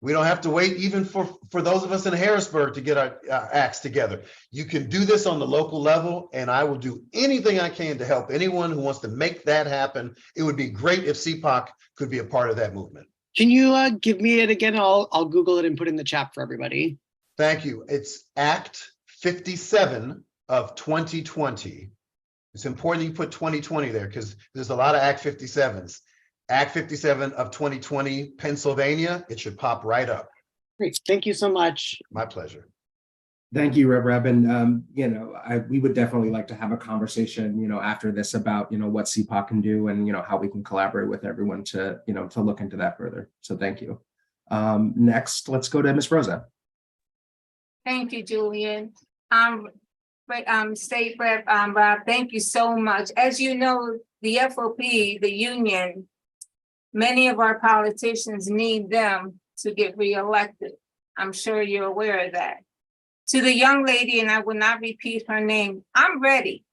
We don't have to wait even for those of us in Harrisburg to get our acts together. You can do this on the local level, and I will do anything I can to help anyone who wants to make that happen. It would be great if CPOC could be a part of that movement. Can you give me it again? I'll Google it and put it in the chat for everybody. Thank you. It's Act 57 of 2020. It's important you put 2020 there because there's a lot of Act 57s. Act 57 of 2020, Pennsylvania, it should pop right up. Great, thank you so much. My pleasure. Thank you, Reb. And, we would definitely like to have a conversation, after this about, what CPOC can do and, how we can collaborate with everyone to, to look into that further. So thank you. Next, let's go to Ms. Rosa. Thank you, Julian. State Rep Rob, thank you so much. As you know, the FOP, the union, many of our politicians need them to get reelected. I'm sure you're aware of that. To the young lady, and I will not repeat her name, I'm ready.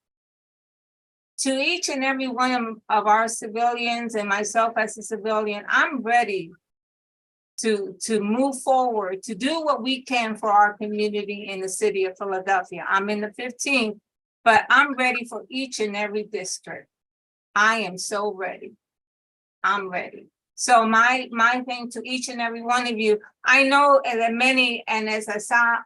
To each and every one of our civilians and myself as a civilian, I'm ready to move forward, to do what we can for our community in the city of Philadelphia. I'm in the 15th, but I'm ready for each and every district. I am so ready. I'm ready. So my thing to each and every one of you, I know that many, and as Asa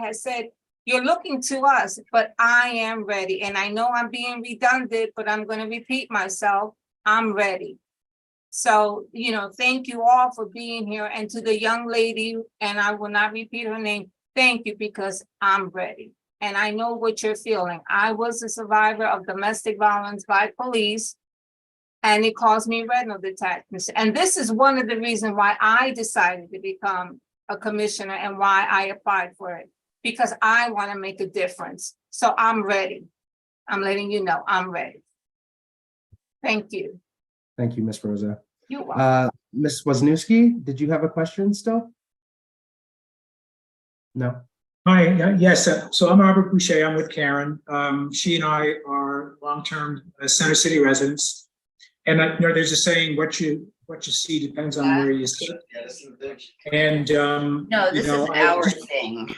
has said, you're looking to us, but I am ready. And I know I'm being redundant, but I'm going to repeat myself. I'm ready. So, thank you all for being here. And to the young lady, and I will not repeat her name, thank you, because I'm ready. And I know what you're feeling. I was a survivor of domestic violence by police, and it caused me retinal detachment. And this is one of the reasons why I decided to become a commissioner and why I applied for it, because I want to make a difference. So I'm ready. I'm letting you know I'm ready. Thank you. Thank you, Ms. Rosa. You're welcome. Ms. Wisniewski, did you have a question still? No. Hi, yes. So I'm Robert Boucher. I'm with Karen. She and I are long-term Center City residents. And there's a saying, what you see depends on where you sit. And No, this is our thing.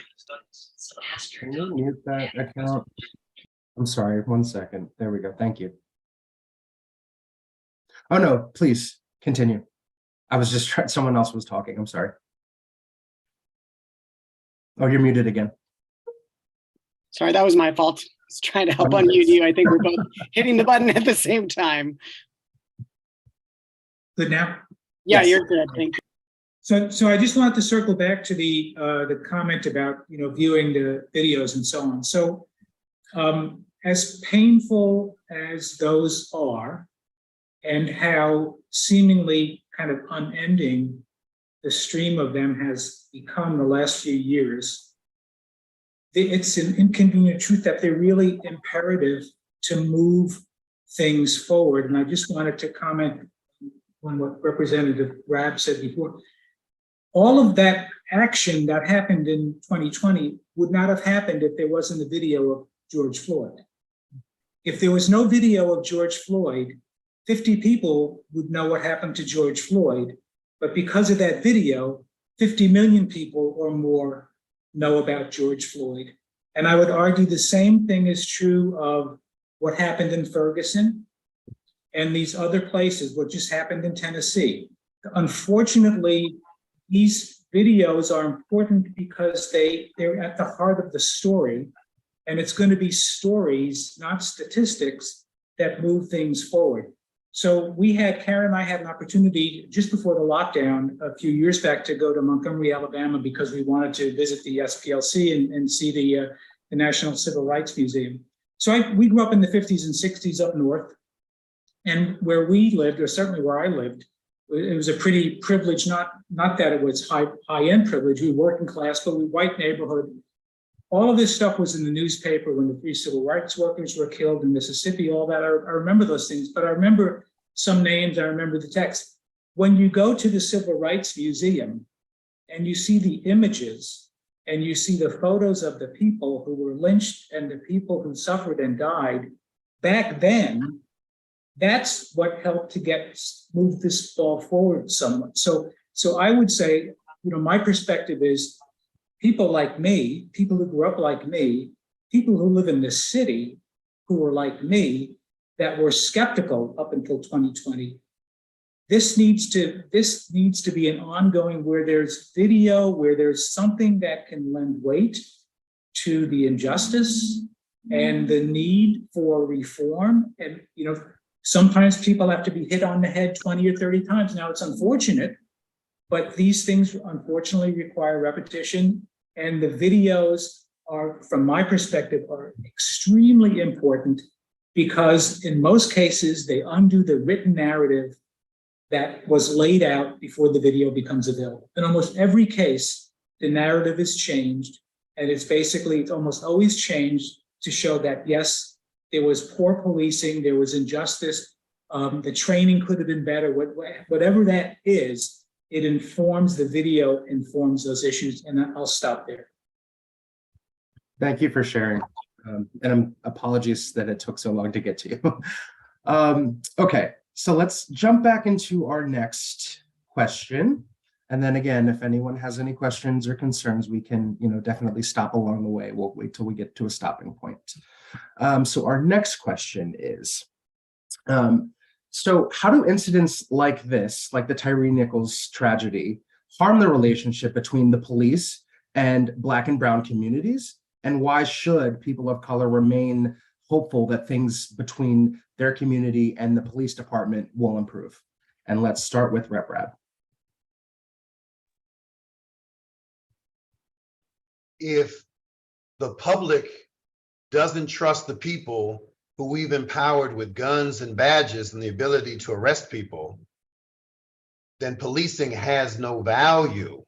Can you mute that account? I'm sorry, 1 second. There we go. Thank you. Oh, no, please continue. I was just trying, someone else was talking. I'm sorry. Oh, you're muted again. Sorry, that was my fault. I was trying to help unmute you. I think we're both hitting the button at the same time. Good now? Yeah, Yes. you're good. Thank you. So I just wanted to circle back to the comment about viewing the videos and so on. So as painful as those are, and how seemingly kind of unending the stream of them has become the last few years, it's an inconvenient truth that they're really imperative to move things forward. And I just wanted to comment on what Representative Rabb said before. All of that action that happened in 2020 would not have happened if there wasn't a video of George Floyd. If there was no video of George Floyd, 50 people would know what happened to George Floyd, but because of that video, 50 million people or more know about George Floyd. And I would argue the same thing is true of what happened in Ferguson and these other places, what just happened in Tennessee. Unfortunately, these videos are important because they're at the heart of the story, and it's going to be stories, not statistics, that move things forward. So Karen and I had an opportunity just before the lockdown a few years back to go to Montgomery, Alabama, because we wanted to visit the SPLC and see the National Civil Rights Museum. So we grew up in the 50s and 60s up north, and where we lived, or certainly where I lived, it was a pretty privileged, not that it was high-end privilege, we were working class, but we white neighborhood. All of this stuff was in the newspaper when the 3 civil rights workers were killed in Mississippi, all that. I remember those things, but I remember some names, I remember the text. When you go to the Civil Rights Museum and you see the images and you see the photos of the people who were lynched and the people who suffered and died, back then, that's what helped to move this ball forward somewhat. So I would say, my perspective is, people like me, people who grew up like me, people who live in this city who were like me, that were skeptical up until 2020, this needs to be an ongoing, where there's video, where there's something that can lend weight to the injustice and the need for reform. And, you know, sometimes people have to be hit on the head 20 or 30 times. Now, it's unfortunate, but these things unfortunately require repetition. And the videos are, from my perspective, are extremely important, because in most cases, they undo the written narrative that was laid out before the video becomes available. In almost every case, the narrative is changed, and it's almost always changed to show that, yes, there was poor policing, there was injustice, the training could have been better, whatever that is, it informs, the video informs those issues, and I'll stop there. Thank you for sharing. And apologies that it took so long to get to you. Okay, so let's jump back into our next question. And then again, if anyone has any questions or concerns, we can, definitely stop along the way. We'll wait till we get to a stopping point. So our next question is, so how do incidents like this, like the Tyre Nichols tragedy, harm the relationship between the police and Black and Brown communities? And why should people of color remain hopeful that things between their community and the police department will improve? And let's start with Rep. Rabb. If the public doesn't trust the people who we've empowered with guns and badges and the ability to arrest people, then policing has no value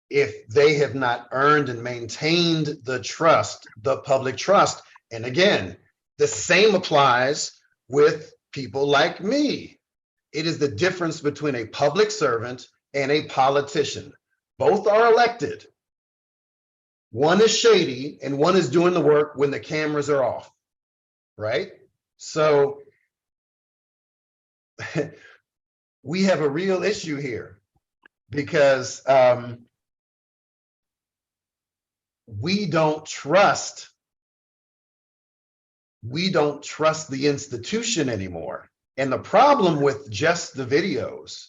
if they have not earned and maintained the trust, the public trust. And again, the same applies with people like me. It is the difference between a public servant and a politician. Both are elected. One is shady and one is doing the work when the cameras are off, right? So we have a real issue here, because we don't trust the institution anymore. And the problem with just the videos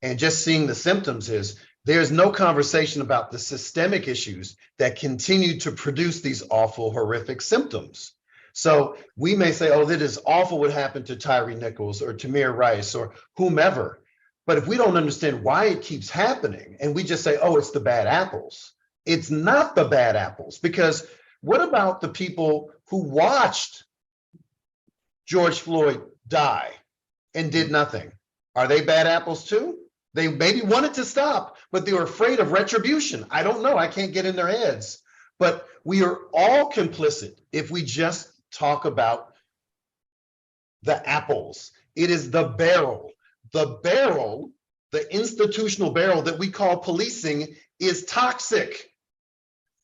and just seeing the symptoms is there's no conversation about the systemic issues that continue to produce these awful, horrific symptoms. So we may say, oh, that is awful what happened to Tyre Nichols or Tamir Rice or whomever. But if we don't understand why it keeps happening and we just say, oh, it's the bad apples, it's not the bad apples. Because what about the people who watched George Floyd die and did nothing? Are they bad apples too? They maybe wanted to stop, but they were afraid of retribution. I don't know. I can't get in their heads. But we are all complicit if we just talk about the apples. It is the barrel. The barrel, the institutional barrel that we call policing, is toxic.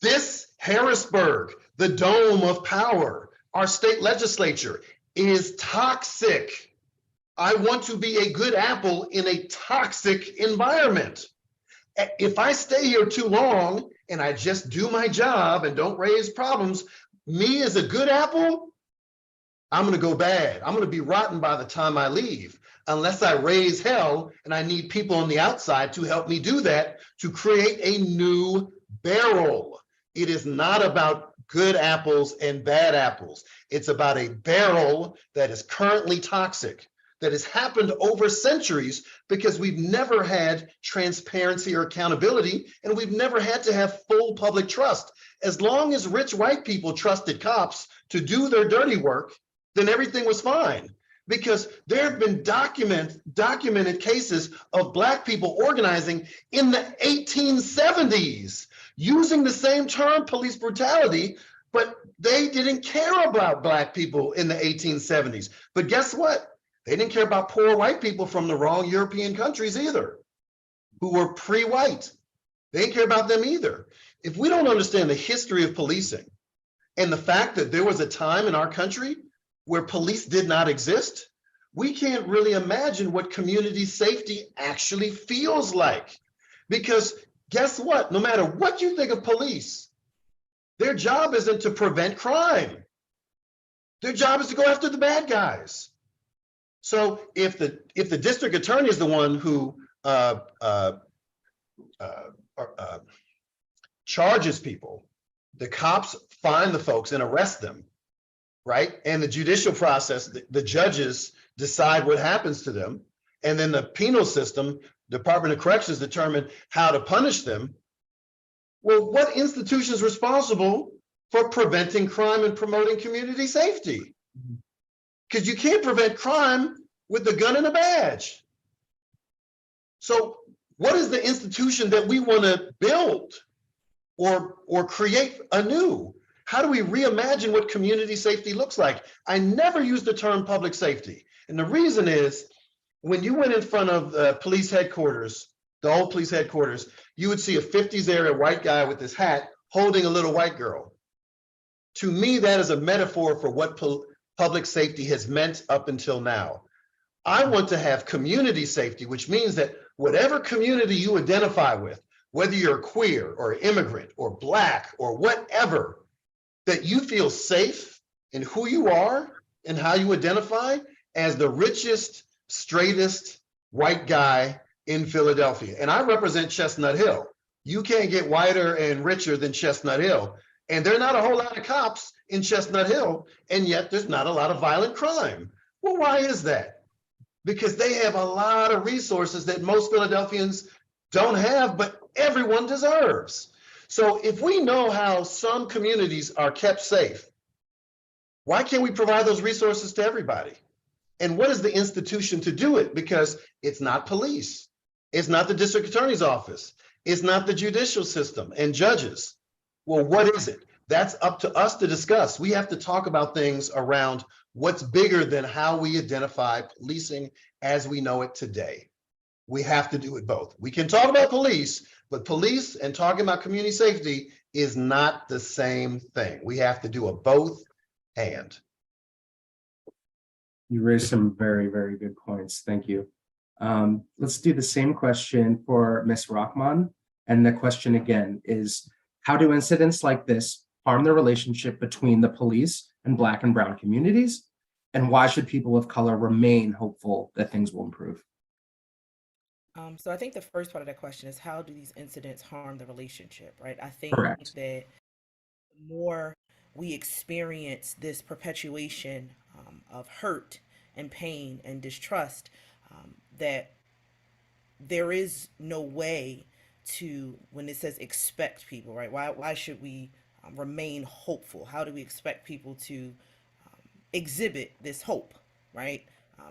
This Harrisburg, the dome of power, our state legislature, is toxic. I want to be a good apple in a toxic environment. If I stay here too long and I just do my job and don't raise problems, me as a good apple, I'm going to go bad. I'm going to be rotten by the time I leave, unless I raise hell, and I need people on the outside to help me do that, to create a new barrel. It is not about good apples and bad apples. It's about a barrel that is currently toxic, that has happened over centuries because we've never had transparency or accountability, and we've never had to have full public trust. As long as rich white people trusted cops to do their dirty work, then everything was fine. Because there have been documented cases of Black people organizing in the 1870s, using the same term, police brutality, but they didn't care about Black people in the 1870s. But guess what? They didn't care about poor white people from the wrong European countries either, who were pre-white. They didn't care about them either. If we don't understand the history of policing and the fact that there was a time in our country where police did not exist, we can't really imagine what community safety actually feels like. Because guess what? No matter what you think of police, their job isn't to prevent crime. Their job is to go after the bad guys. So if the district attorney is the one who charges people, the cops find the folks and arrest them, right? And the judicial process, the judges decide what happens to them. And then the penal system, Department of Corrections, determine how to punish them. Well, what institution is responsible for preventing crime and promoting community safety? Because you can't prevent crime with the gun and a badge. So what is the institution that we want to build or create anew? How do we reimagine what community safety looks like? I never use the term public safety. And the reason is, when you went in front of police headquarters, the old police headquarters, you would see a 50s era white guy with his hat holding a little white girl. To me, that is a metaphor for what public safety has meant up until now. I want to have community safety, which means that whatever community you identify with, whether you're queer or immigrant or Black or whatever, that you feel safe in who you are and how you identify as the richest, straightest white guy in Philadelphia. And I represent Chestnut Hill. You can't get whiter and richer than Chestnut Hill. And there are not a whole lot of cops in Chestnut Hill, and yet there's not a lot of violent crime. Well, why is that? Because they have a lot of resources that most Philadelphians don't have, but everyone deserves. So if we know how some communities are kept safe, why can't we provide those resources to everybody? And what is the institution to do it? Because it's not police. It's not the district attorney's office. It's not the judicial system and judges. Well, what is it? That's up to us to discuss. We have to talk about things around what's bigger than how we identify policing as we know it today. We have to do it both. We can talk about police, but police and talking about community safety is not the same thing. We have to do a both and. You raised some very, very good points. Thank you. Let's do the same question for Ms. Rockman. And the question again is, how do incidents like this harm the relationship between the police and Black and brown communities? And why should people of color remain hopeful that things will improve? So I think the first part of that question is, how do these incidents harm the relationship, right? I think Correct. that the more we experience this perpetuation of hurt and pain and distrust, that there is no way to, when it says expect people, right? Why should we remain hopeful? How do we expect people to exhibit this hope, right?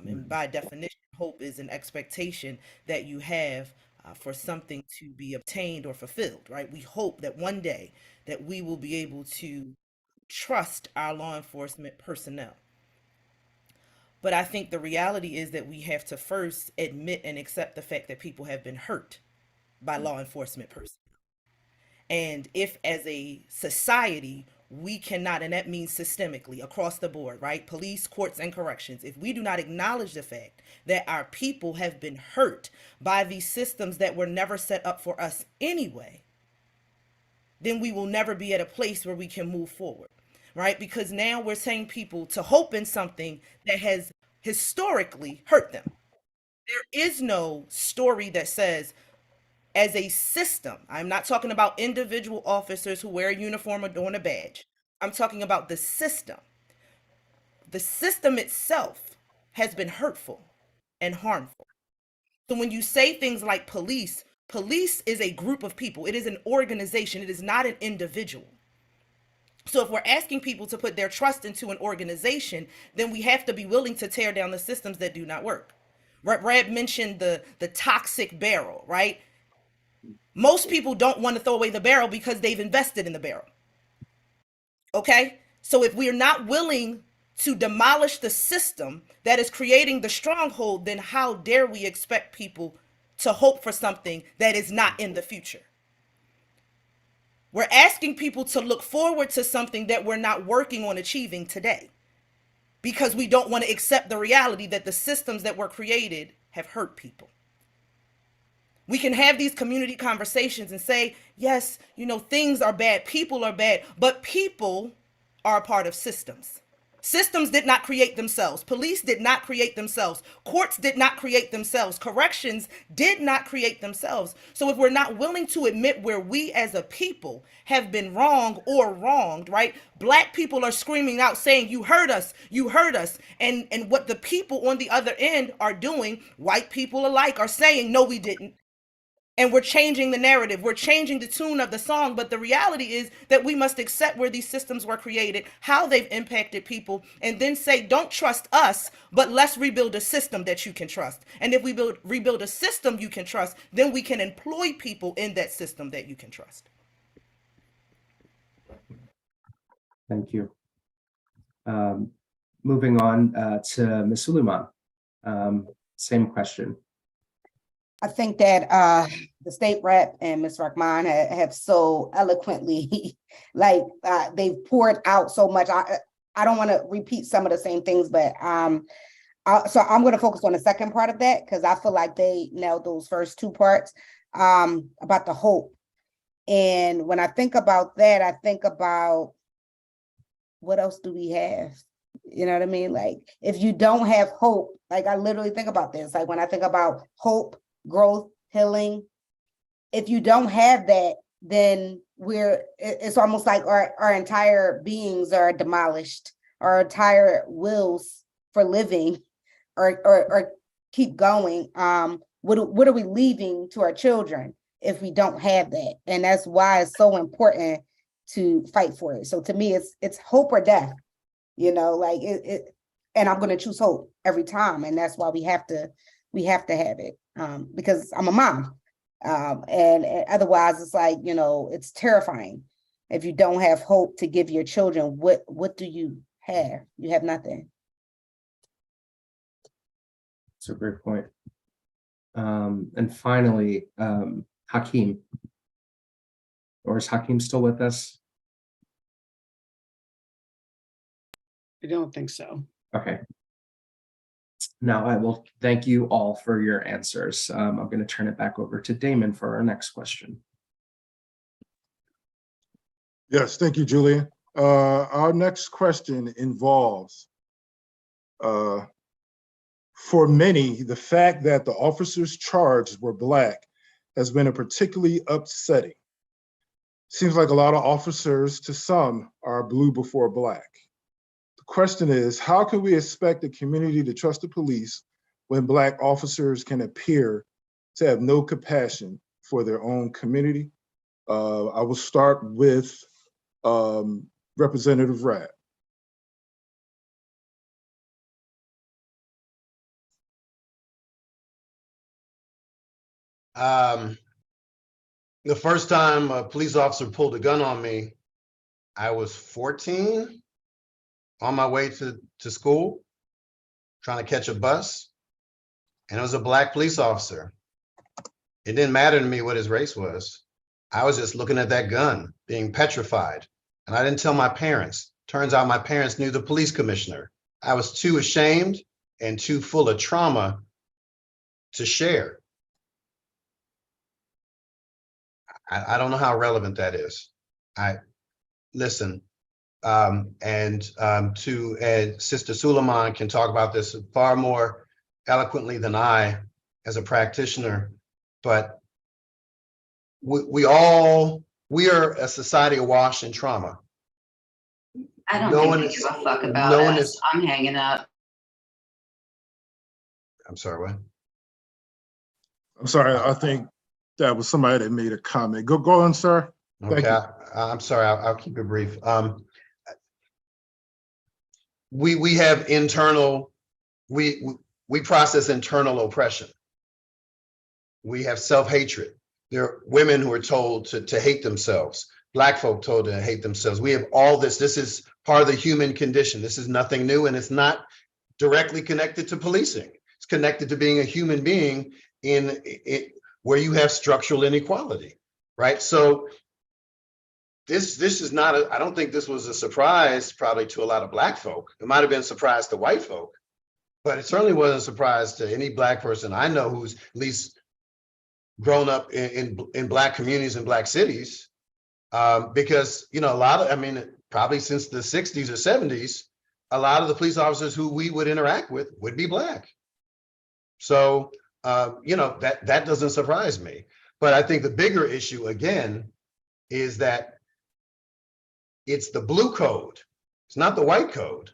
And by definition, hope is an expectation that you have for something to be obtained or fulfilled, right? We hope that one day that we will be able to trust our law enforcement personnel. But I think the reality is that we have to first admit and accept the fact that people have been hurt by law enforcement personnel. And if as a society, we cannot, and that means systemically across the board, right? Police, courts, and corrections. If we do not acknowledge the fact that our people have been hurt by these systems that were never set up for us anyway, then we will never be at a place where we can move forward, right? Because now we're saying people to hope in something that has historically hurt them. There is no story that says, as a system, I'm not talking about individual officers who wear a uniform or on a badge. I'm talking about the system. The system itself has been hurtful and harmful. So when you say things like police, police is a group of people. It is an organization. It is not an individual. So if we're asking people to put their trust into an organization, then we have to be willing to tear down the systems that do not work. Rabb mentioned the toxic barrel, right? Most people don't want to throw away the barrel because they've invested in the barrel. Okay? So if we're not willing to demolish the system that is creating the stronghold, then how dare we expect people to hope for something that is not in the future? We're asking people to look forward to something that we're not working on achieving today because we don't want to accept the reality that the systems that were created have hurt people. We can have these community conversations and say, yes, you know, things are bad, people are bad, but people are a part of systems. Systems did not create themselves. Police did not create themselves. Courts did not create themselves. Corrections did not create themselves. So if we're not willing to admit where we as a people have been wrong or wronged, right? Black people are screaming out saying, you heard us, you heard us. And what the people on the other end are doing, white people alike, are saying, no, we didn't. And we're changing the narrative. We're changing the tune of the song. But the reality is that we must accept where these systems were created, how they've impacted people, and then say, don't trust us, but let's rebuild a system that you can trust. And if we rebuild a system you can trust, then we can employ people in that system that you can trust. Thank you. Moving on to Ms. Suleiman. Same question. I think that the state rep and Ms. Rahman have so eloquently, they've poured out so much. I don't want to repeat some of the same things, but so I'm going to focus on the second part of that because I feel like they nailed those first two parts about the hope. And when I think about that, I think about what else do we have? You know what I mean? Like, if you don't have hope, like I literally think about this, like when I think about hope, growth, healing, if you don't have that, then it's almost like our entire beings are demolished, our entire wills for living or keep going. What are we leaving to our children if we don't have that? And that's why it's so important to fight for it. So to me, it's hope or death, you know, like and I'm going to choose hope every time. And that's why we have to have it. Because I'm a mom, and otherwise it's like, you know, it's terrifying. If you don't have hope to give your children, what do you have? You have nothing. That's a great point. And finally, Hakeem. Or is Hakeem still with us? I don't think so. Okay. Now I will thank you all for your answers. I'm going to turn it back over to Damon for our next question. Yes, thank you, Julian. Our next question involves, for many, the fact that the officers charged were Black has been a particularly upsetting. Seems like a lot of officers, to some, are blue before Black. Question is, how can we expect the community to trust the police when Black officers can appear to have no compassion for their own community? I will start with Representative Rabb. The first time a police officer pulled a gun on me, I was 14. On my way to school, trying to catch a bus, and it was a Black police officer. It didn't matter to me what his race was. I was just looking at that gun, being petrified. And I didn't tell my parents. Turns out my parents knew the police commissioner. I was too ashamed and too full of trauma to share. I don't know how relevant that is. Listen. Sister Suleiman can talk about this far more eloquently than I as a practitioner, but we are a society awash in trauma. I don't think they give a fuck about us. I'm hanging up. I'm sorry, what? I'm sorry, I think that was somebody that made a comment. Go on, sir. Okay, I'm sorry, I'll keep it brief. We have internal, we process internal oppression. We have self-hatred. There are women who are told to hate themselves. Black folk told to hate themselves. We have all this. This is part of the human condition. This is nothing new, and it's not directly connected to policing. It's connected to being a human being in where you have structural inequality, right? So this is not I don't think this was a surprise probably to a lot of Black folk. It might have been a surprise to white folk, but it certainly wasn't a surprise to any Black person I know who's at least grown up in Black communities and Black cities. Because, you know, probably since the 60s or 70s, a lot of the police officers who we would interact with would be Black. So, you know, that doesn't surprise me. But I think the bigger issue, again, is that it's the blue code. It's not the white code.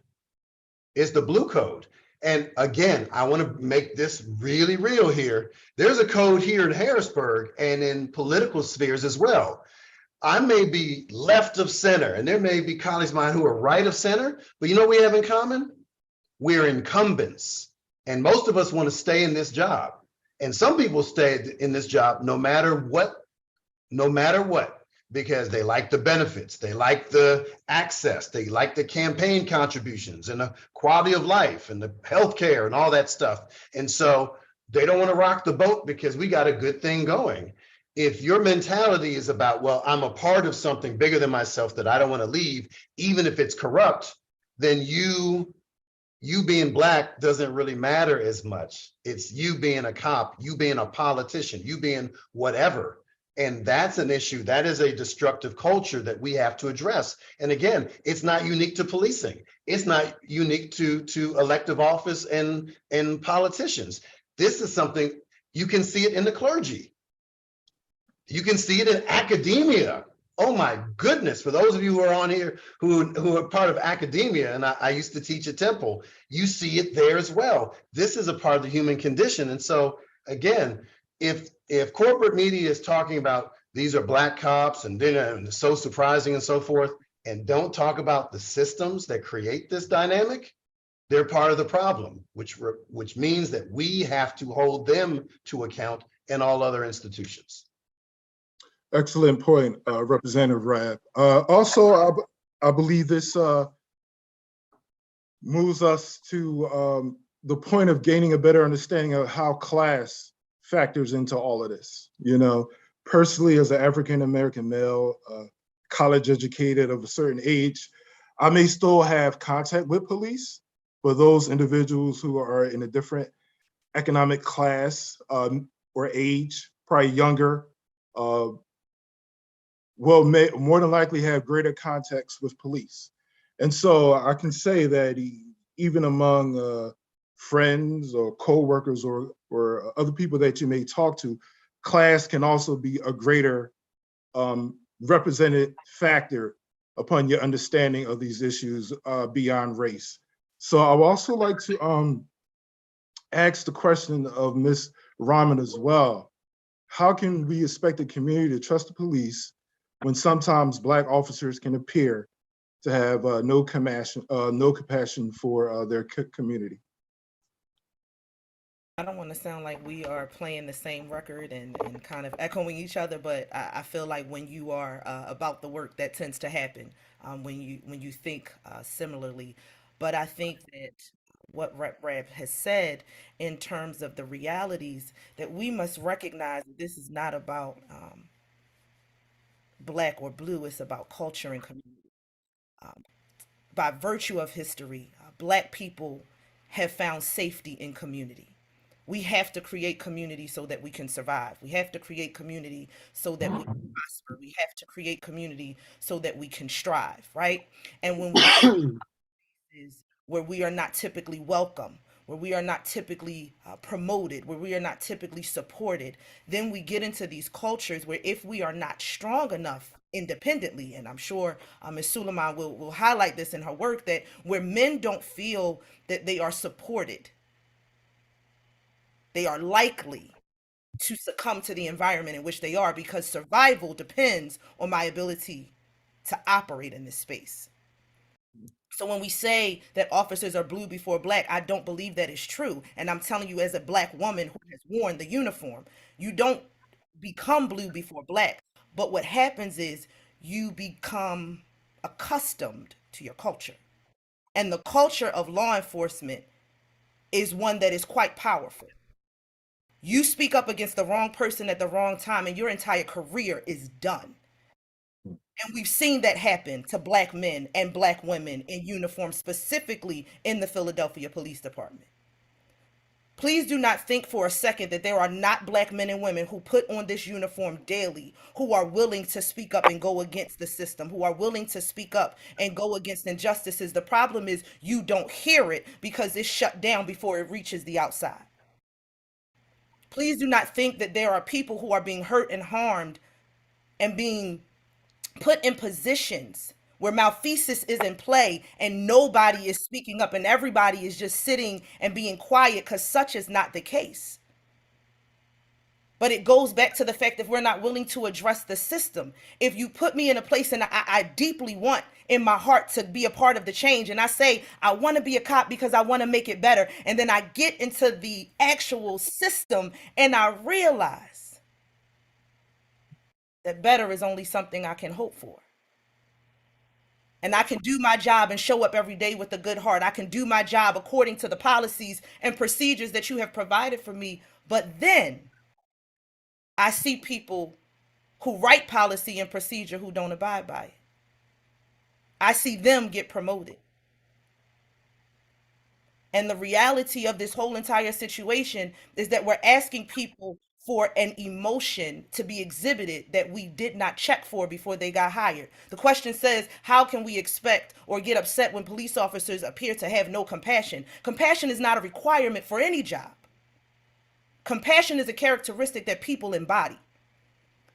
It's the blue code. And again, I want to make this really real here. There's a code here in Harrisburg and in political spheres as well. I may be left of center, and there may be colleagues of mine who are right of center, but you know what we have in common? We're incumbents. And most of us want to stay in this job. And some people stay in this job no matter what, because they like the benefits, they like the access, they like the campaign contributions and the quality of life and the healthcare and all that stuff. And so they don't want to rock the boat because we got a good thing going. If your mentality is about, well, I'm a part of something bigger than myself that I don't want to leave, even if it's corrupt, then you being Black doesn't really matter as much. It's you being a cop, you being a politician, you being whatever. And that's an issue. That is a destructive culture that we have to address. And again, it's not unique to policing. It's not unique to elective office and politicians. This is something, you can see it in the clergy. You can see it in academia. Oh my goodness, for those of you who are on here who are part of academia, and I used to teach at Temple, you see it there as well. This is a part of the human condition. And so again, if corporate media is talking about these are Black cops and then it's so surprising and so forth, and don't talk about the systems that create this dynamic, they're part of the problem, which means that we have to hold them to account and all other institutions. Excellent point, Representative Rabb. Also, I believe this moves us to the point of gaining a better understanding of how class factors into all of this. You know, personally, as an African-American male, college educated of a certain age, I may still have contact with police, but those individuals who are in a different economic class or age, probably younger, will more than likely have greater contacts with police. And so I can say that even among friends or co-workers or other people that you may talk to, class can also be a greater represented factor upon your understanding of these issues beyond race. So I would also like to ask the question of Ms. Rahman as well. How can we expect the community to trust the police when sometimes Black officers can appear to have no compassion for their community? I don't want to sound like we are playing the same record and kind of echoing each other, but I feel like when you are about the work, that tends to happen when you think similarly. But I think that what Rep Rabb has said in terms of the realities, that we must recognize that this is not about Black or blue, it's about culture and community. By virtue of history, Black people have found safety in community. We have to create community so that we can survive. We have to create community so that we can prosper. We have to create community so that we can strive, right? And when we where we are not typically welcome, where we are not typically promoted, where we are not typically supported, then we get into these cultures where if we are not strong enough independently, and I'm sure Ms. Suleiman will highlight this in her work, that where men don't feel that they are supported, they are likely to succumb to the environment in which they are, because survival depends on my ability to operate in this space. So when we say that officers are blue before Black, I don't believe that is true. And I'm telling you, as a Black woman who has worn the uniform, you don't become blue before Black. But what happens is you become accustomed to your culture. And the culture of law enforcement is one that is quite powerful. You speak up against the wrong person at the wrong time, and your entire career is done. And we've seen that happen to Black men and Black women in uniform, specifically in the Philadelphia Police Department. Please do not think for a second that there are not Black men and women who put on this uniform daily, who are willing to speak up and go against the system, who are willing to speak up and go against injustices. The problem is you don't hear it because it's shut down before it reaches the outside. Please do not think that there are people who are being hurt and harmed and being put in positions where malfeasance is in play and nobody is speaking up and everybody is just sitting and being quiet, because such is not the case. But it goes back to the fact that we're not willing to address the system. If you put me in a place and I deeply want in my heart to be a part of the change, and I say, I want to be a cop because I want to make it better, and then I get into the actual system and I realize that better is only something I can hope for. And I can do my job and show up every day with a good heart. I can do my job according to the policies and procedures that you have provided for me. But then I see people who write policy and procedure who don't abide by it. I see them get promoted. And the reality of this whole entire situation is that we're asking people for an emotion to be exhibited that we did not check for before they got hired. The question says, how can we expect or get upset when police officers appear to have no compassion? Compassion is not a requirement for any job. Compassion is a characteristic that people embody.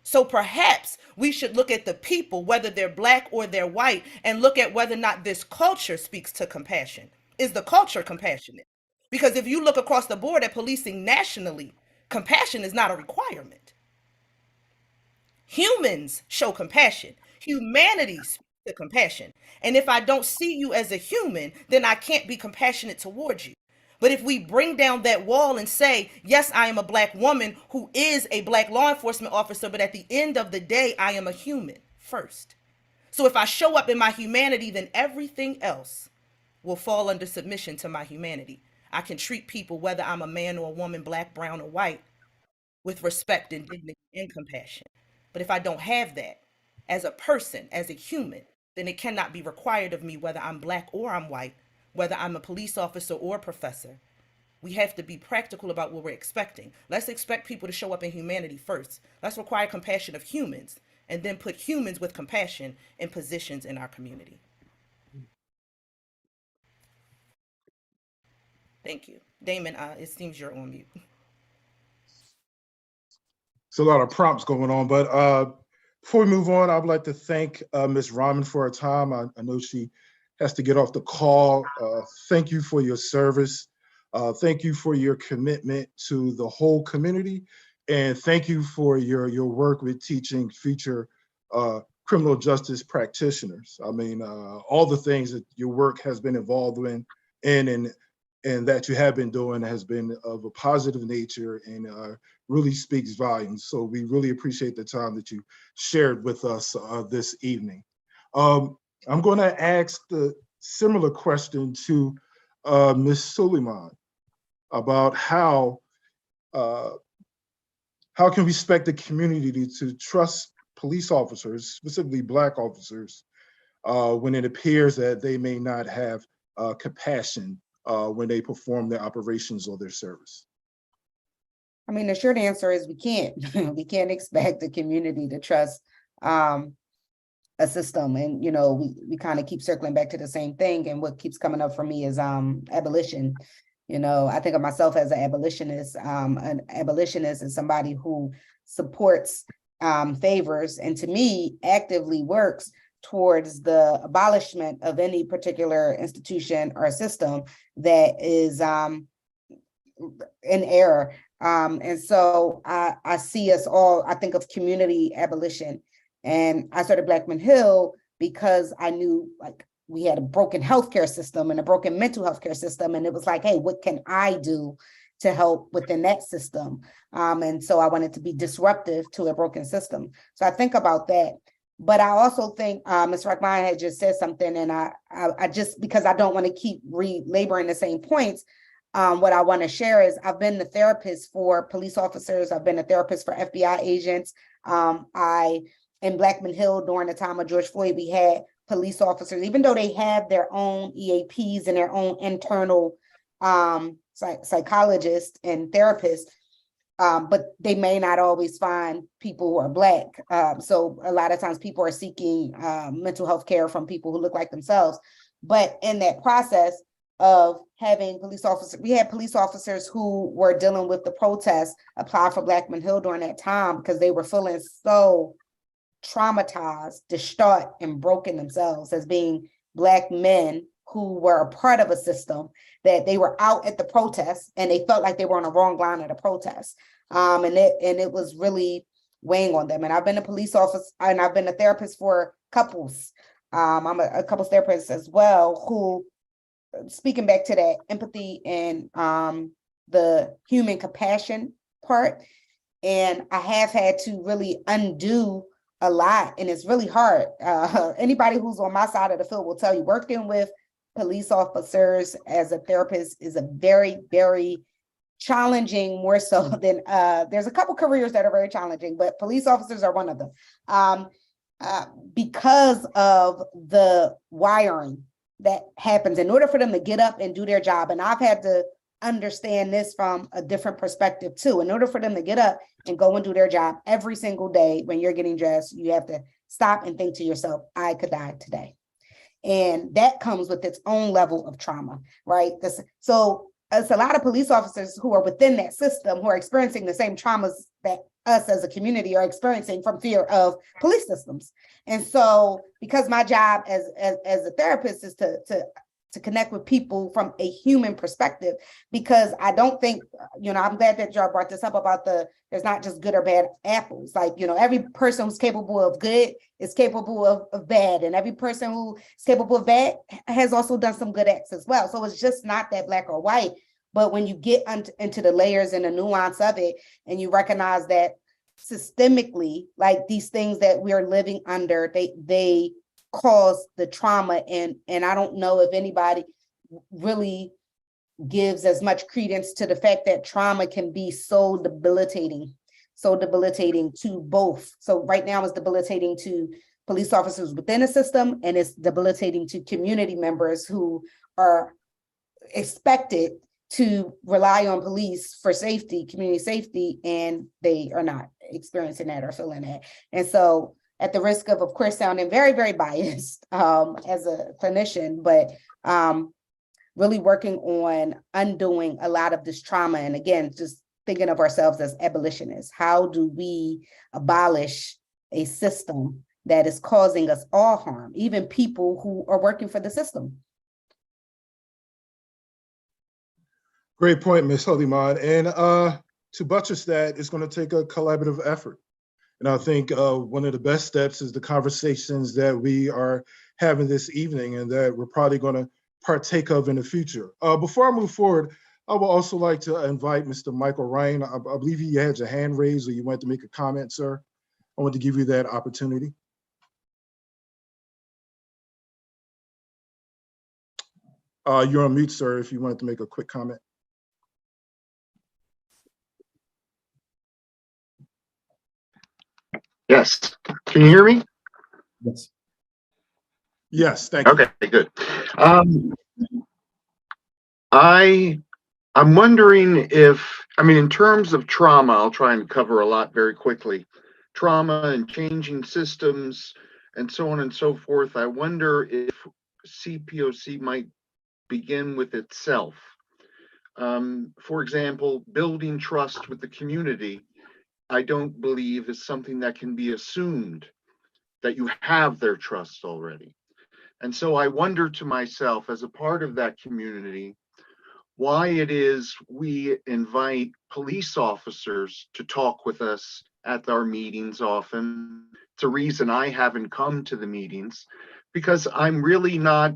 So perhaps we should look at the people, whether they're Black or they're white, and look at whether or not this culture speaks to compassion. Is the culture compassionate? Because if you look across the board at policing nationally, compassion is not a requirement. Humans show compassion. Humanity speaks to compassion. And if I don't see you as a human, then I can't be compassionate towards you. But if we bring down that wall and say, yes, I am a Black woman who is a Black law enforcement officer, but at the end of the day, I am a human first. So if I show up in my humanity, then everything else will fall under submission to my humanity. I can treat people, whether I'm a man or a woman, Black, brown, or white, with respect and dignity and compassion. But if I don't have that as a person, as a human, then it cannot be required of me whether I'm Black or I'm white, whether I'm a police officer or a professor. We have to be practical about what we're expecting. Let's expect people to show up in humanity first. Let's require compassion of humans and then put humans with compassion in positions in our community. Thank you. Damon, it seems you're on mute. It's a lot of prompts going on, but before we move on, I'd like to thank Ms. Rahman for her time. I know she has to get off the call. Thank you for your service. Thank you for your commitment to the whole community. And thank you for your work with teaching future criminal justice practitioners. I mean, all the things that your work has been involved in and that you have been doing has been of a positive nature and really speaks volumes. So we really appreciate the time that you shared with us this evening. I'm going to ask the similar question to Ms. Suleiman about how can we expect the community to trust police officers, specifically Black officers, when it appears that they may not have compassion when they perform their operations or their service? I mean, the short answer is we can't. We can't expect the community to trust a system. And, you know, we kind of keep circling back to the same thing. And what keeps coming up for me is abolition. You know, I think of myself as an abolitionist. An abolitionist is somebody who supports favors and, to me, actively works towards the abolishment of any particular institution or system that is in error. And so I see us all, I think of community abolition. And I started Blackman Hill because I knew, like, we had a broken healthcare system and a broken mental health care system. And it was like, hey, what can I do to help within that system? And so I wanted to be disruptive to a broken system. So I think about that. But I also think Ms. Rahman had just said something, and I just, because I don't want to keep laboring the same points, what I want to share is I've been the therapist for police officers. I've been a therapist for FBI agents. In Blackman Hill, during the time of George Floyd, we had police officers, even though they have their own EAPs and their own internal psychologists and therapists, but they may not always find people who are Black. So a lot of times people are seeking mental health care from people who look like themselves. But in that process of having police officers, we had police officers who were dealing with the protests apply for Blackman Hill during that time because they were feeling so traumatized, distraught, and broken themselves as being Black men who were a part of a system that they were out at the protests and they felt like they were on the wrong line of the protest. And it was really weighing on them. And I've been a police officer and I've been a therapist for couples. I'm a couples therapist as well, who, speaking back to that empathy and the human compassion part. And I have had to really undo a lot, and it's really hard. Anybody who's on my side of the field will tell you working with police officers as a therapist is a very, very challenging, more so than there's a couple careers that are very challenging, but police officers are one of them. Because of the wiring that happens in order for them to get up and do their job. And I've had to understand this from a different perspective too. In order for them to get up and go and do their job every single day when you're getting dressed, you have to stop and think to yourself, I could die today. And that comes with its own level of trauma, right? So it's a lot of police officers who are within that system who are experiencing the same traumas that us as a community are experiencing from fear of police systems. And so because my job as a therapist is to connect with people from a human perspective, because I don't think, I'm glad that y'all brought this up about there's not just good or bad apples. Like, every person who's capable of good is capable of bad. And every person who is capable of bad has also done some good acts as well. So it's just not that black or white. But when you get into the layers and the nuance of it, and you recognize that systemically, like these things that we're living under, they cause the trauma. And I don't know if anybody really gives as much credence to the fact that trauma can be so debilitating to both. So right now it's debilitating to police officers within the system, and it's debilitating to community members who are expected to rely on police for safety, community safety, and they are not experiencing that or feeling that. And so, at the risk of course, sounding very, very biased as a clinician, but really working on undoing a lot of this trauma. And again, just thinking of ourselves as abolitionists. How do we abolish a system that is causing us all harm, even people who are working for the system? Great point, Ms. Huliman. And to buttress that, it's going to take a collaborative effort. And I think one of the best steps is the conversations that we are having this evening and that we're probably going to partake of in the future. Before I move forward, I would also like to invite Mr. Michael Ryan. I believe you had your hand raised or you wanted to make a comment, sir. I want to give you that opportunity. You're on mute, sir, if you wanted to make a quick comment. Yes. Can you hear me? Yes. Yes, thank you. Okay, good. I'm wondering if, in terms of trauma, I'll try and cover a lot very quickly. Trauma and changing systems and so on and so forth. I wonder if CPOC might begin with itself. For example, building trust with the community, I don't believe is something that can be assumed that you have their trust already. And so I wonder to myself, as a part of that community, why it is we invite police officers to talk with us at our meetings often. It's a reason I haven't come to the meetings, because I'm really not,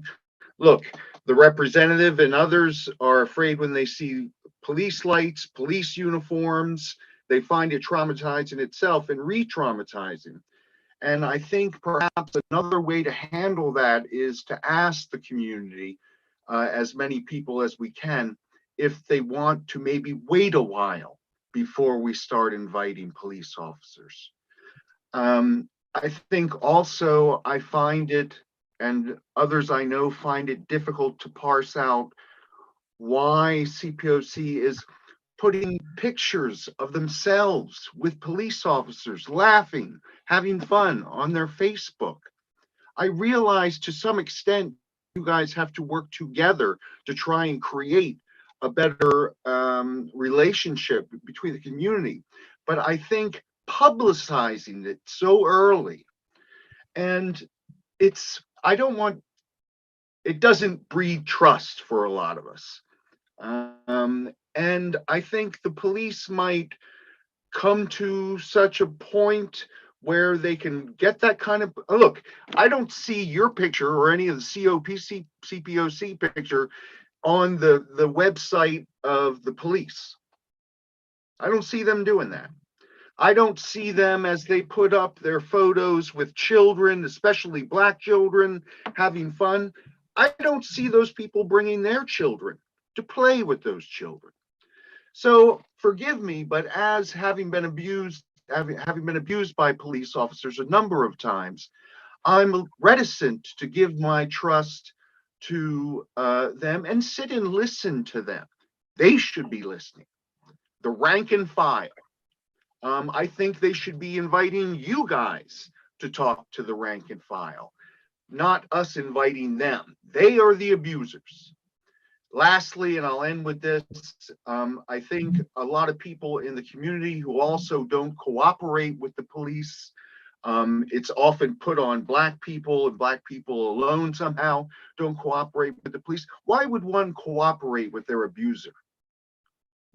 look, the representative and others are afraid when they see police lights, police uniforms, they find it traumatizing itself and re-traumatizing. And I think perhaps another way to handle that is to ask the community, as many people as we can, if they want to maybe wait a while before we start inviting police officers. I think also I find it, and others I know find it difficult to parse out why CPOC is putting pictures of themselves with police officers laughing, having fun on their Facebook. I realize to some extent you guys have to work together to try and create a better relationship between the community. But I think publicizing it so early, and I don't want, it doesn't breed trust for a lot of us. And I think the police might come to such a point where they can get that kind of look. I don't see your picture or any of the CPOC picture on the website of the police. I don't see them doing that. I don't see them as they put up their photos with children, especially Black children, having fun. I don't see those people bringing their children to play with those children. So forgive me, but as having been abused by police officers a number of times, I'm reticent to give my trust to them and sit and listen to them. They should be listening. The rank and file. I think they should be inviting you guys to talk to the rank and file, not us inviting them. They are the abusers. Lastly, and I'll end with this, I think a lot of people in the community who also don't cooperate with the police, it's often put on Black people, and Black people alone somehow don't cooperate with the police. Why would one cooperate with their abuser?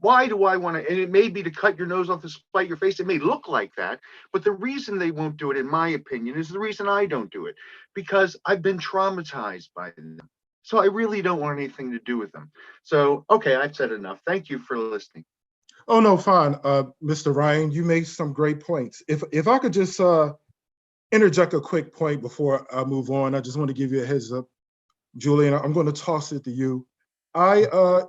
Why do I want to? And it may be to cut your nose off to spite your face. It may look like that, but the reason they won't do it, in my opinion, is the reason I don't do it, because I've been traumatized by them. So I really don't want anything to do with them. So, okay, I've said enough. Thank you for listening. Oh, no, fine. Mr. Ryan, you made some great points. If I could just interject a quick point before I move on, I just want to give you a heads up. Julian, I'm going to toss it to you. I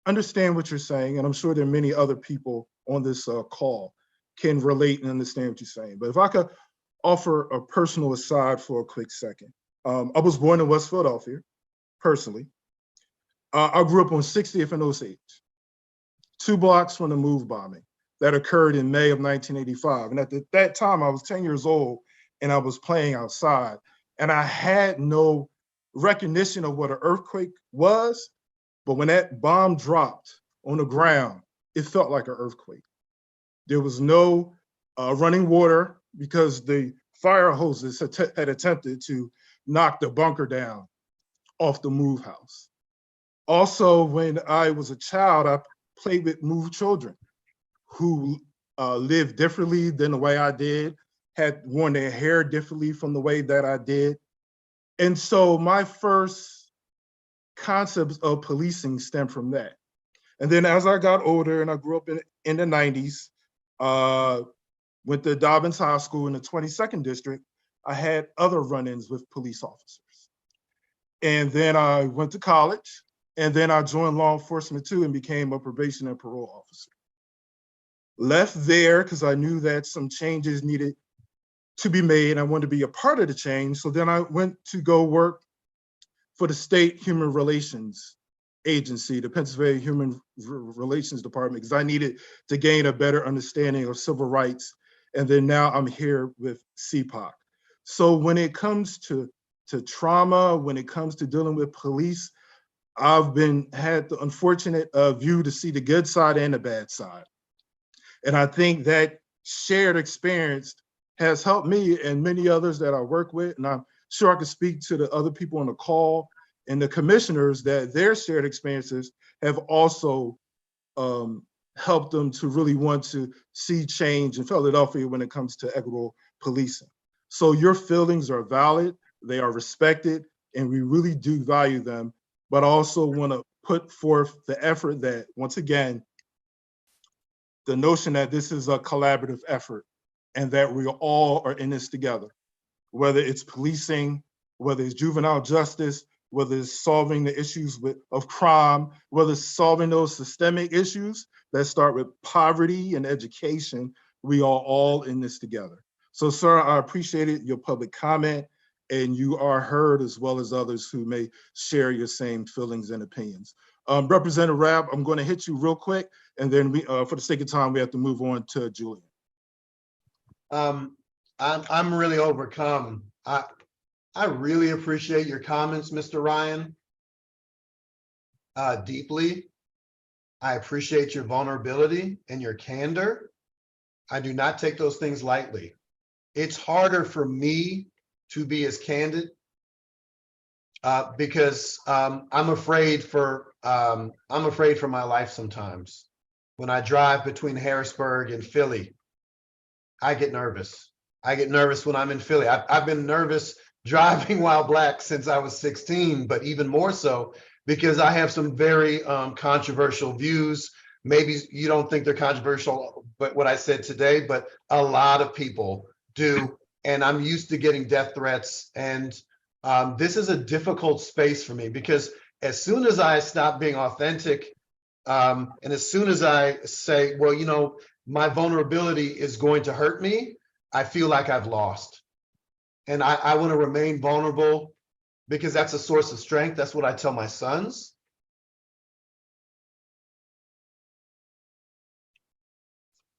understand what you're saying, and I'm sure there are many other people on this call can relate and understand what you're saying. But if I could offer a personal aside for a quick second. I was born in West Philadelphia, personally. I grew up on 60th and Osage, 2 blocks from the MOVE bombing that occurred in May of 1985. And at that time, I was 10 years old and I was playing outside, and I had no recognition of what an earthquake was. But when that bomb dropped on the ground, it felt like an earthquake. There was no running water because the fire hoses had attempted to knock the bunker down off the MOVE house. Also, when I was a child, I played with MOVE children who lived differently than the way I did, had worn their hair differently from the way that I did. And so my first concepts of policing stem from that. And then as I got older and I grew up in the 90s, went to Dobbins High School in the 22nd district, I had other run-ins with police officers. And then I went to college, and then I joined law enforcement too and became a probation and parole officer. Left there because I knew that some changes needed to be made. I wanted to be a part of the change. So then I went to go work for the State Human Relations Agency, the Pennsylvania Human Relations Department, because I needed to gain a better understanding of civil rights. And then now I'm here with CPOC. So when it comes to trauma, when it comes to dealing with police, I've had the unfortunate view to see the good side and the bad side. And I think that shared experience has helped me and many others that I work with. And I'm sure I can speak to the other people on the call and the commissioners that their shared experiences have also helped them to really want to see change in Philadelphia when it comes to equitable policing. So your feelings are valid, they are respected, and we really do value them. But I also want to put forth the effort that, once again, the notion that this is a collaborative effort and that we all are in this together, whether it's policing, whether it's juvenile justice, whether it's solving the issues of crime, whether it's solving those systemic issues that start with poverty and education, we are all in this together. So, sir, I appreciated your public comment, and you are heard as well as others who may share your same feelings and opinions. Representative Rabb, I'm going to hit you real quick, and then we, for the sake of time, we have to move on to Julian. I'm really overcome. I really appreciate your comments, Mr. Ryan. Deeply. I appreciate your vulnerability and your candor. I do not take those things lightly. It's harder for me to be as candid because I'm afraid for my life sometimes. When I drive between Harrisburg and Philly, I get nervous. I get nervous when I'm in Philly. I've been nervous driving while Black since I was 16, but even more so because I have some very controversial views. Maybe you don't think they're controversial, but what I said today, but a lot of people do. And I'm used to getting death threats. And this is a difficult space for me because as soon as I stop being authentic, and as soon as I say, well, you know, my vulnerability is going to hurt me, I feel like I've lost. And I want to remain vulnerable because that's a source of strength. That's what I tell my sons.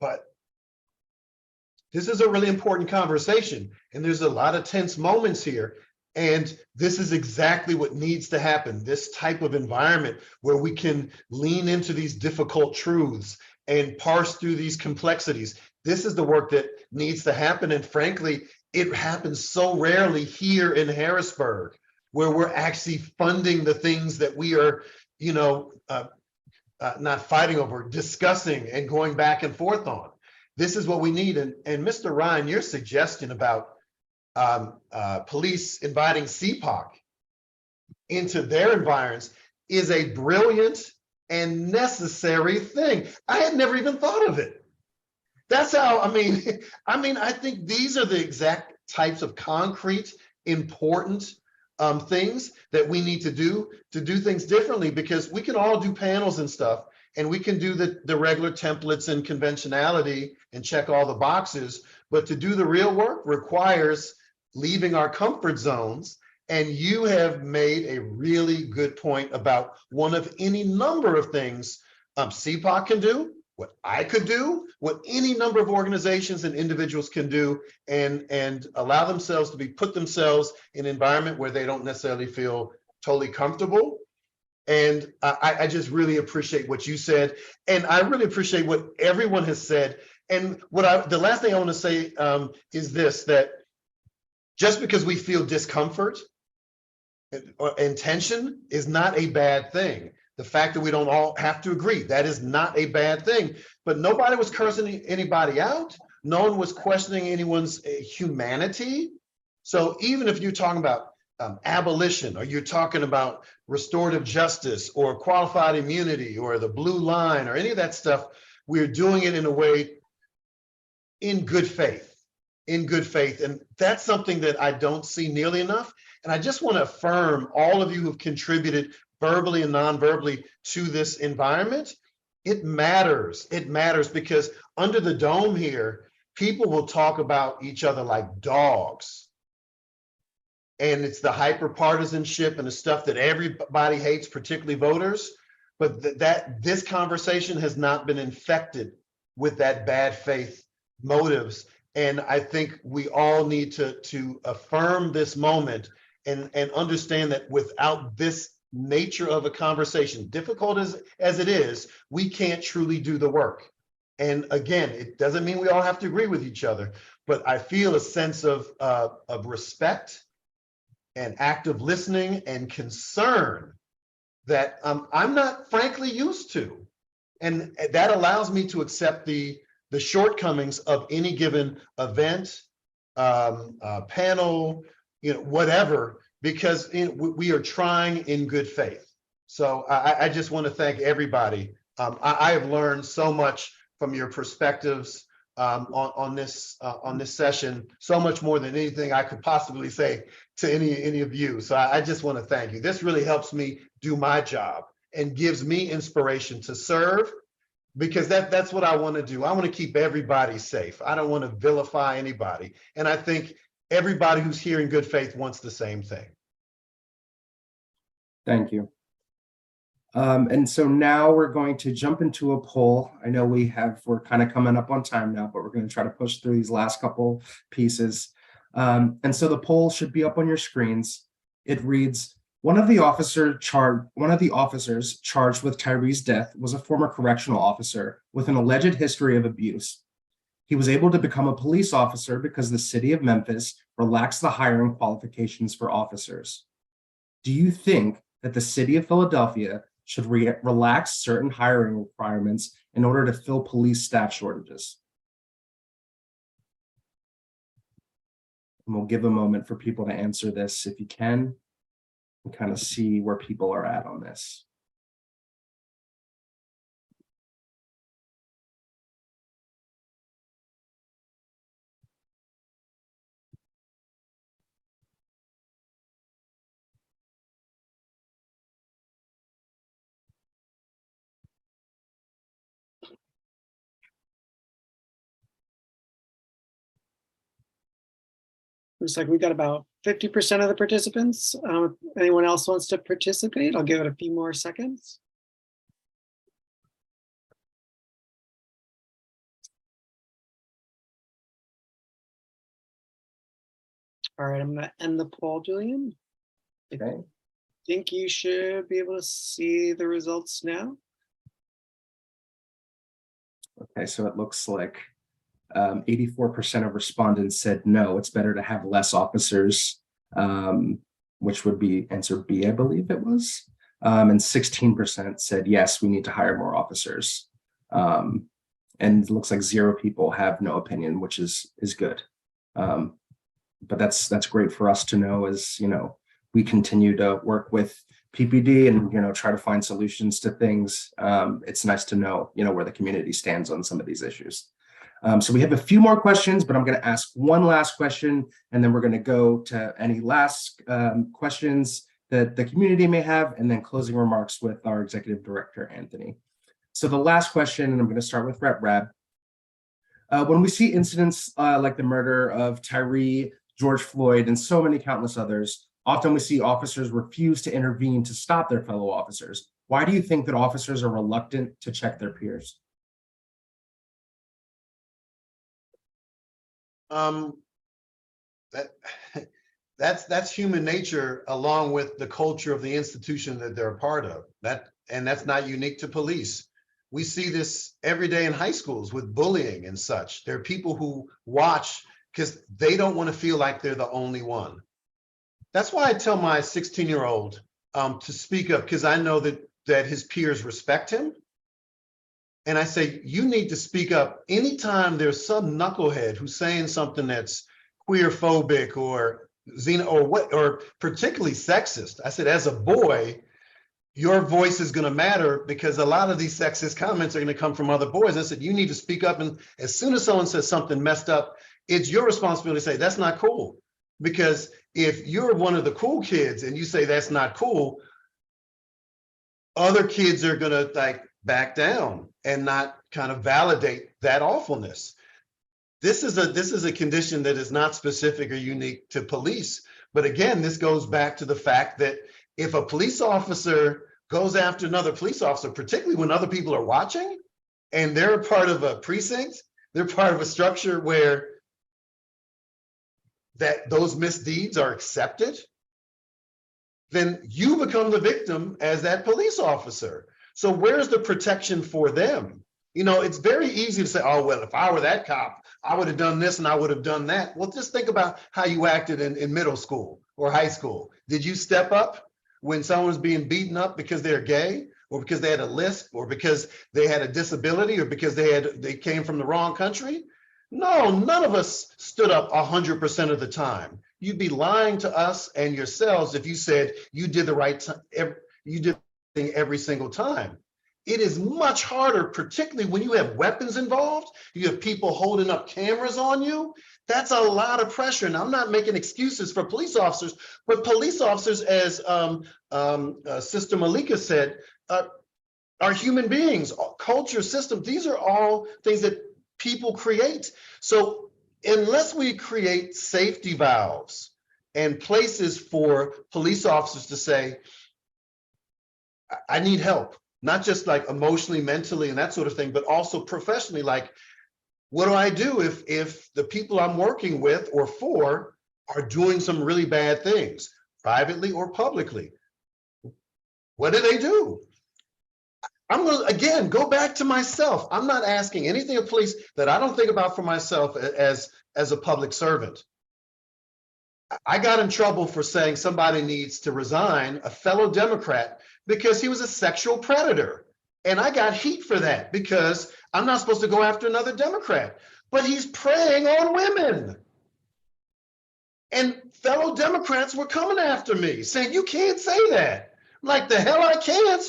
But this is a really important conversation, and there's a lot of tense moments here. And this is exactly what needs to happen, this type of environment where we can lean into these difficult truths and parse through these complexities. This is the work that needs to happen. And frankly, it happens so rarely here in Harrisburg, where we're actually funding the things that we are, you know, not fighting over, discussing and going back and forth on. This is what we need. And Mr. Ryan, your suggestion about police inviting CPOC into their environs is a brilliant and necessary thing. I had never even thought of it. That's how, I mean, I think these are the exact types of concrete, important things that we need to do things differently, because we can all do panels and stuff, and we can do the regular templates and conventionality and check all the boxes, but to do the real work requires leaving our comfort zones. And you have made a really good point about one of any number of things CPOC can do, what I could do, what any number of organizations and individuals can do, and allow themselves to put themselves in an environment where they don't necessarily feel totally comfortable. And I just really appreciate what you said. And I really appreciate what everyone has said. And the last thing I want to say is this, that just because we feel discomfort and tension is not a bad thing. The fact that we don't all have to agree, that is not a bad thing. But nobody was cursing anybody out. No one was questioning anyone's humanity. So even if you're talking about abolition, or you're talking about restorative justice or qualified immunity or the blue line or any of that stuff, we're doing it in a way in good faith, And that's something that I don't see nearly enough. And I just want to affirm all of you who've contributed verbally and non-verbally to this environment. It matters because under the dome here, people will talk about each other like dogs. And it's the hyper partisanship and the stuff that everybody hates, particularly voters. But this conversation has not been infected with that bad faith motives. And I think we all need to affirm this moment and understand that without this nature of a conversation, difficult as it is, we can't truly do the work. And again, it doesn't mean we all have to agree with each other, but I feel a sense of respect and active listening and concern that I'm not frankly used to. And that allows me to accept the shortcomings of any given event, panel, whatever, because we are trying in good faith. So I just want to thank everybody. I have learned so much from your perspectives on this session, so much more than anything I could possibly say to any of you. So I just want to thank you. This really helps me do my job and gives me inspiration to serve, because that's what I want to do. I want to keep everybody safe. I don't want to vilify anybody. And I think everybody who's here in good faith wants the same thing. Thank you. And so now we're going to jump into a poll. I know we're kind of coming up on time now, but we're going to try to push through these last couple pieces. And so the poll should be up on your screens. It reads, one of the officers charged with Tyre's death was a former correctional officer with an alleged history of abuse. He was able to become a police officer because the city of Memphis relaxed the hiring qualifications for officers. Do you think that the city of Philadelphia should relax certain hiring requirements in order to fill police staff shortages? And we'll give a moment for people to answer this if you can, and kind of see where people are at on this. Looks like we've got about 50% of the participants. If anyone else wants to participate, I'll give it a few more seconds. All right, I'm going to end the poll, Julian. Okay. I think you should be able to see the results now. Okay, so it looks like 84% of respondents said no, it's better to have less officers, which would be answer B, I believe it was. And 16% said yes, we need to hire more officers. And it looks like 0 people have no opinion, which is good. But that's great for us to know as, we continue to work with PPD and, try to find solutions to things. It's nice to know, where the community stands on some of these issues. So we have a few more questions, but I'm going to ask one last question, and then we're going to go to any last questions that the community may have, and then closing remarks with our Executive Director, Anthony. So the last question, and I'm going to start with Rep. Rabb. When we see incidents like the murder of Tyre, George Floyd, and so many countless others, often we see officers refuse to intervene to stop their fellow officers. Why do you think that officers are reluctant to check their peers? That's human nature, along with the culture of the institution that they're a part of. That's not unique to police. We see this every day in high schools with bullying and such. There are people who watch because they don't want to feel like they're the only one. That's why I tell my 16-year-old to speak up, because I know that his peers respect him. And I say, you need to speak up anytime there's some knucklehead who's saying something that's queer phobic or or particularly sexist. I said, as a boy, your voice is going to matter because a lot of these sexist comments are going to come from other boys. I said, you need to speak up. And as soon as someone says something messed up, it's your responsibility to say, that's not cool. Because if you're one of the cool kids and you say that's not cool, other kids are going to back down and not kind of validate that awfulness. This is a condition that is not specific or unique to police. But again, this goes back to the fact that if a police officer goes after another police officer, particularly when other people are watching and they're a part of a precinct, they're part of a structure where that those misdeeds are accepted, then you become the victim as that police officer. So where's the protection for them? It's very easy to say, oh, well, if I were that cop, I would have done this and I would have done that. Well, just think about how you acted in middle school or high school. Did you step up when someone was being beaten up because they're gay, or because they had a lisp, or because they had a disability, or because they came from the wrong country? No, none of us stood up 100% of the time. You'd be lying to us and yourselves if you said you did the right time, you did the thing every single time. It is much harder, particularly when you have weapons involved. You have people holding up cameras on you. That's a lot of pressure. And I'm not making excuses for police officers, but police officers, as Sister Malika said, are human beings, culture, system. These are all things that people create. So unless we create safety valves and places for police officers to say, I need help, not just like emotionally, mentally, and that sort of thing, but also professionally. Like, what do I do if the people I'm working with or for are doing some really bad things, privately or publicly? What do they do? I'm going to, again, go back to myself. I'm not asking anything of police that I don't think about for myself as a public servant. I got in trouble for saying somebody needs to resign, a fellow Democrat, because he was a sexual predator. And I got heat for that because I'm not supposed to go after another Democrat, but he's preying on women. And fellow Democrats were coming after me saying, you can't say that. I'm like, the hell I can't.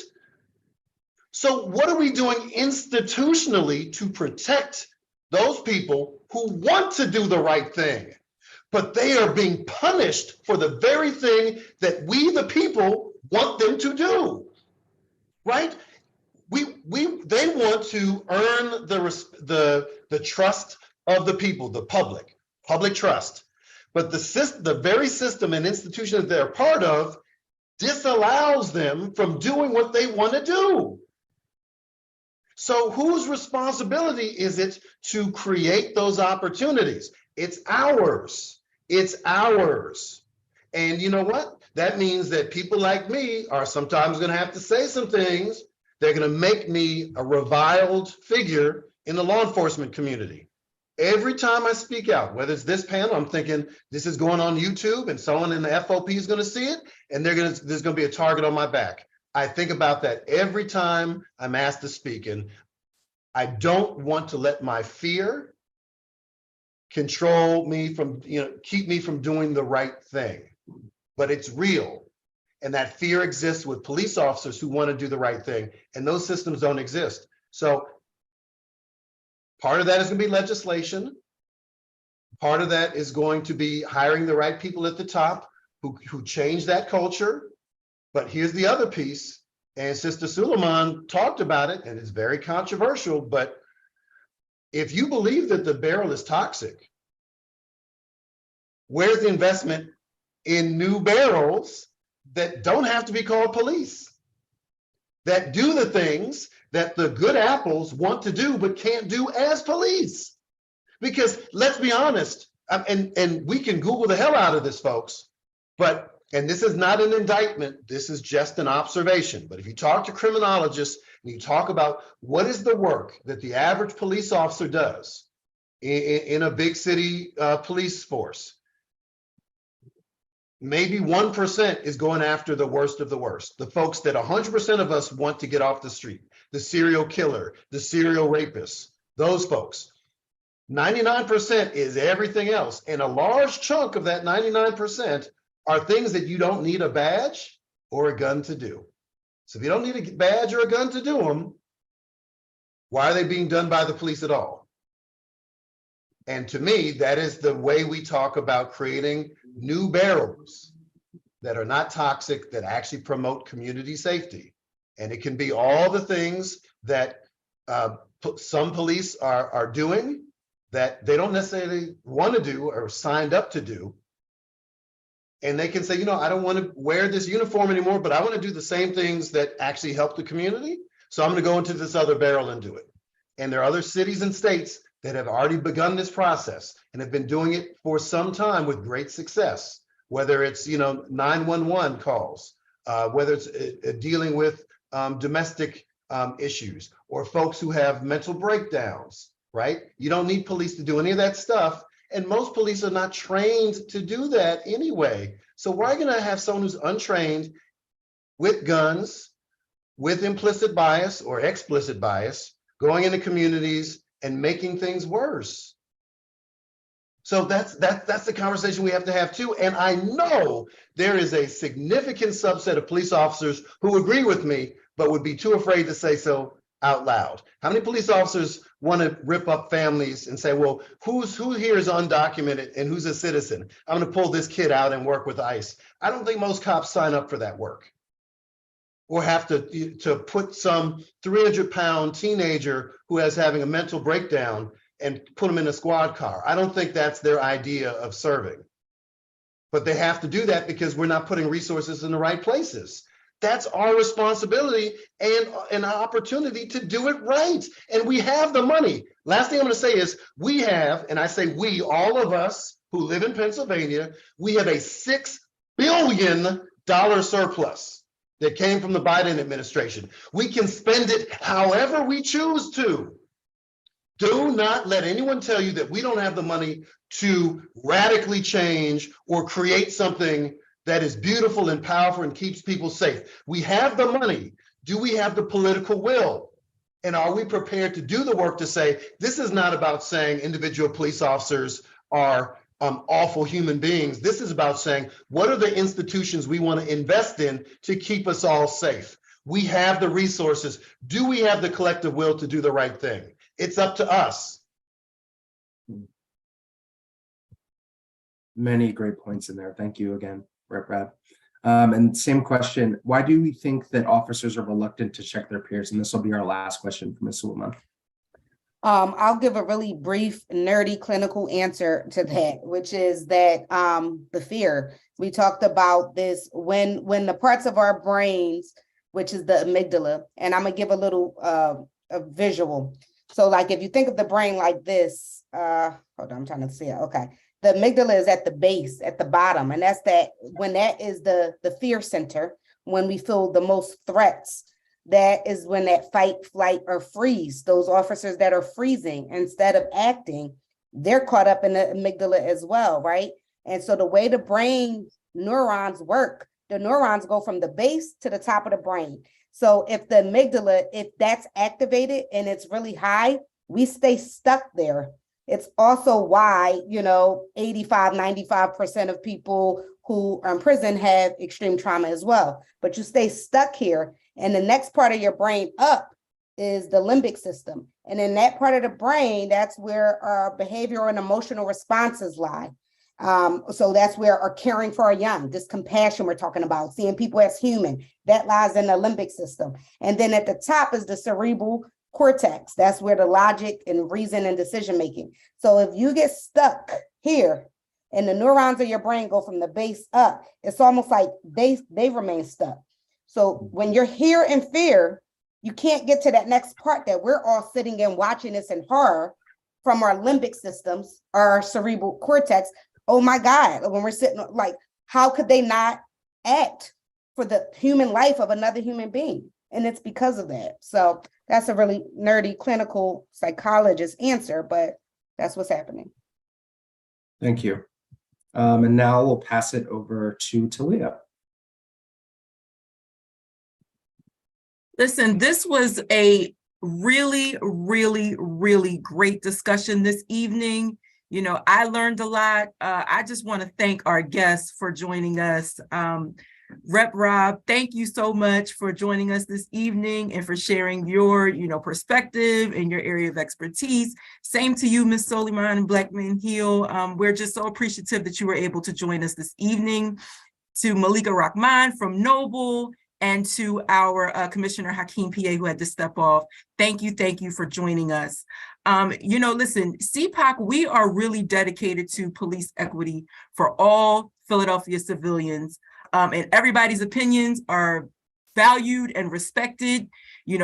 So what are we doing institutionally to protect those people who want to do the right thing, but they are being punished for the very thing that we, the people, want them to do, right? They want to earn the trust of the people, the public trust. But the very system and institution that they're part of disallows them from doing what they want to do. So whose responsibility is it to create those opportunities? It's ours. It's ours. And you know what? That means that people like me are sometimes going to have to say some things. They're going to make me a reviled figure in the law enforcement community. Every time I speak out, whether it's this panel, I'm thinking this is going on YouTube and someone in the FOP is going to see it and there's going to be a target on my back. I think about that every time I'm asked to speak, and I don't want to let my fear control me from, keep me from doing the right thing, but it's real. And that fear exists with police officers who want to do the right thing, and those systems don't exist. So part of that is going to be legislation. Part of that is going to be hiring the right people at the top who change that culture. But here's the other piece, and Sister Suleiman talked about it, and it's very controversial, but if you believe that the barrel is toxic, where's the investment in new barrels that don't have to be called police, that do the things that the good apples want to do but can't do as police? Because let's be honest, and we can Google the hell out of this, folks, and this is not an indictment, this is just an observation. But if you talk to criminologists and you talk about what is the work that the average police officer does in a big city police force, maybe 1% is going after the worst of the worst, the folks that 100% of us want to get off the street, the serial killer, the serial rapist, those folks. 99% is everything else. And a large chunk of that 99% are things that you don't need a badge or a gun to do. So if you don't need a badge or a gun to do them, why are they being done by the police at all? And to me, that is the way we talk about creating new barrels that are not toxic, that actually promote community safety. And it can be all the things that some police are doing that they don't necessarily want to do or signed up to do. And they can say, I don't want to wear this uniform anymore, but I want to do the same things that actually help the community. So I'm going to go into this other barrel and do it. And there are other cities and states that have already begun this process and have been doing it for some time with great success, whether it's, 911 calls, whether it's dealing with domestic issues or folks who have mental breakdowns, right? You don't need police to do any of that stuff. And most police are not trained to do that anyway. So why are you going to have someone who's untrained with guns, with implicit bias or explicit bias, going into communities and making things worse? So that's the conversation we have to have too. And I know there is a significant subset of police officers who agree with me, but would be too afraid to say so out loud. How many police officers want to rip up families and say, well, who here is undocumented and who's a citizen? I'm going to pull this kid out and work with ICE. I don't think most cops sign up for that work or have to put some 300-pound teenager who is having a mental breakdown and put him in a squad car. I don't think that's their idea of serving. But they have to do that because we're not putting resources in the right places. That's our responsibility and an opportunity to do it right. And we have the money. Last thing I'm going to say is we have, and I say we, all of us who live in Pennsylvania, we have a $6 billion surplus that came from the Biden administration. We can spend it however we choose to. Do not let anyone tell you that we don't have the money to radically change or create something that is beautiful and powerful and keeps people safe. We have the money. Do we have the political will? And are we prepared to do the work to say, this is not about saying individual police officers are awful human beings. This is about saying, what are the institutions we want to invest in to keep us all safe? We have the resources. Do we have the collective will to do the right thing? It's up to us. Many great points in there. Thank you again, Rep. Rabb. And same question, why do we think that officers are reluctant to check their peers? And this will be our last question for Ms. Sulaiman. I'll give a really brief, nerdy clinical answer to that, which is that the fear. We talked about this when the parts of our brains, which is the amygdala, and I'm gonna give a little a visual. So like if you think of the brain like this, hold on, I'm trying to see it. Okay. The amygdala is at the base, at the bottom, and that's that when that is the fear center, when we feel the most threats. That is when that fight, flight, or freeze, those officers that are freezing instead of acting, they're caught up in the amygdala as well, right? And so the way the brain neurons work, the neurons go from the base to the top of the brain. So if the amygdala, if that's activated and it's really high, we stay stuck there. It's also why, 85, 95% of people who are in prison have extreme trauma as well. But you stay stuck here. And the next part of your brain up is the limbic system. And in that part of the brain, that's where our behavioral and emotional responses lie. So that's where our caring for our young, this compassion we're talking about, seeing people as human, that lies in the limbic system. And then at the top is the cerebral cortex. That's where the logic and reason and decision making. So if you get stuck here and the neurons of your brain go from the base up, it's almost like they remain stuck. So when you're here in fear, you can't get to that next part that we're all sitting and watching this in horror from our limbic systems, our cerebral cortex. Oh my God, when we're sitting like, how could they not act for the human life of another human being? And it's because of that. So that's a really nerdy clinical psychologist answer, but that's what's happening. Thank you. And now we'll pass it over to Talia. Listen, this was a really, really, really great discussion this evening. I learned a lot. I just want to thank our guests for joining us. Rep. Rabb, thank you so much for joining us this evening and for sharing your, perspective and your area of expertise. Same to you, Ms. Sulaiman and Blackman Hill. We're just so appreciative that you were able to join us this evening. To Malika Rahman from Noble, and to our Commissioner Hakeem PA, who had to step off. Thank you for joining us. Listen, CPOC, we are really dedicated to police equity for all Philadelphia civilians, and everybody's opinions are valued and respected.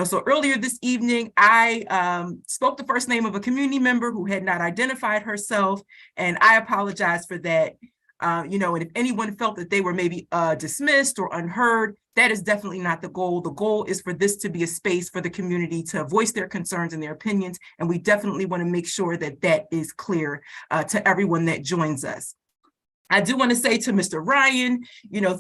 So earlier this evening, I spoke the first name of a community member who had not identified herself, and I apologize for that. And if anyone felt that they were maybe dismissed or unheard, that is definitely not the goal. The goal is for this to be a space for the community to voice their concerns and their opinions. And we definitely want to make sure that that is clear to everyone that joins us. I do want to say to Mr. Ryan,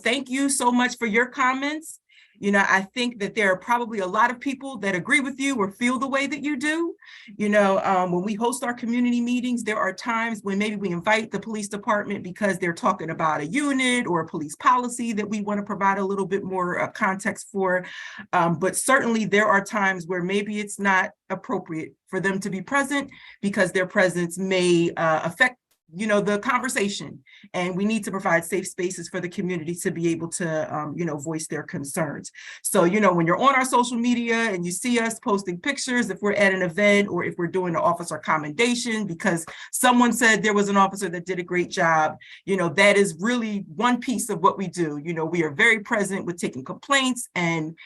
thank you so much for your comments. I think that there are probably a lot of people that agree with you or feel the way that you do. When we host our community meetings, there are times when maybe we invite the police department because they're talking about a unit or a police policy that we want to provide a little bit more context for. But certainly there are times where maybe it's not appropriate for them to be present because their presence may affect the conversation, and we need to provide safe spaces for the community to be able to, voice their concerns. So, when you're on our social media and you see us posting pictures, if we're at an event or if we're doing an officer commendation because someone said there was an officer that did a great job, that is really one piece of what we do. We are very present with taking complaints and,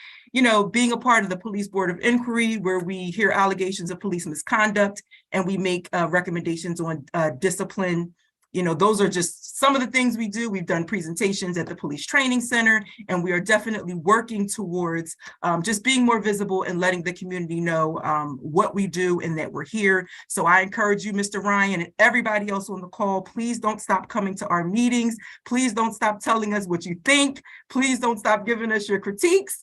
being a part of the Police Board of Inquiry, where we hear allegations of police misconduct and we make recommendations on discipline. Those are just some of the things we do. We've done presentations at the Police Training Center, and we are definitely working towards just being more visible and letting the community know what we do and that we're here. So I encourage you, Mr. Ryan, and everybody else on the call, please don't stop coming to our meetings. Please don't stop telling us what you think. Please don't stop giving us your critiques.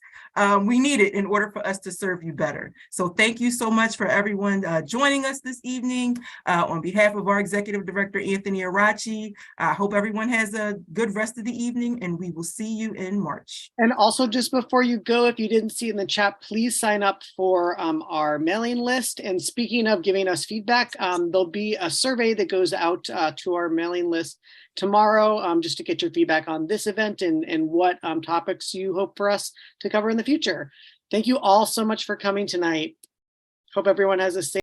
We need it in order for us to serve you better. So thank you so much for everyone joining us this evening. On behalf of our Executive Director, Anthony Arachi, I hope everyone has a good rest of the evening, and we will see you in March. And also, just before you go, if you didn't see in the chat, please sign up for our mailing list. And speaking of giving us feedback, there'll be a survey that goes out to our mailing list tomorrow, just to get your feedback on this event and what topics you hope for us to cover in the future. Thank you all so much for coming tonight. Hope everyone has a safe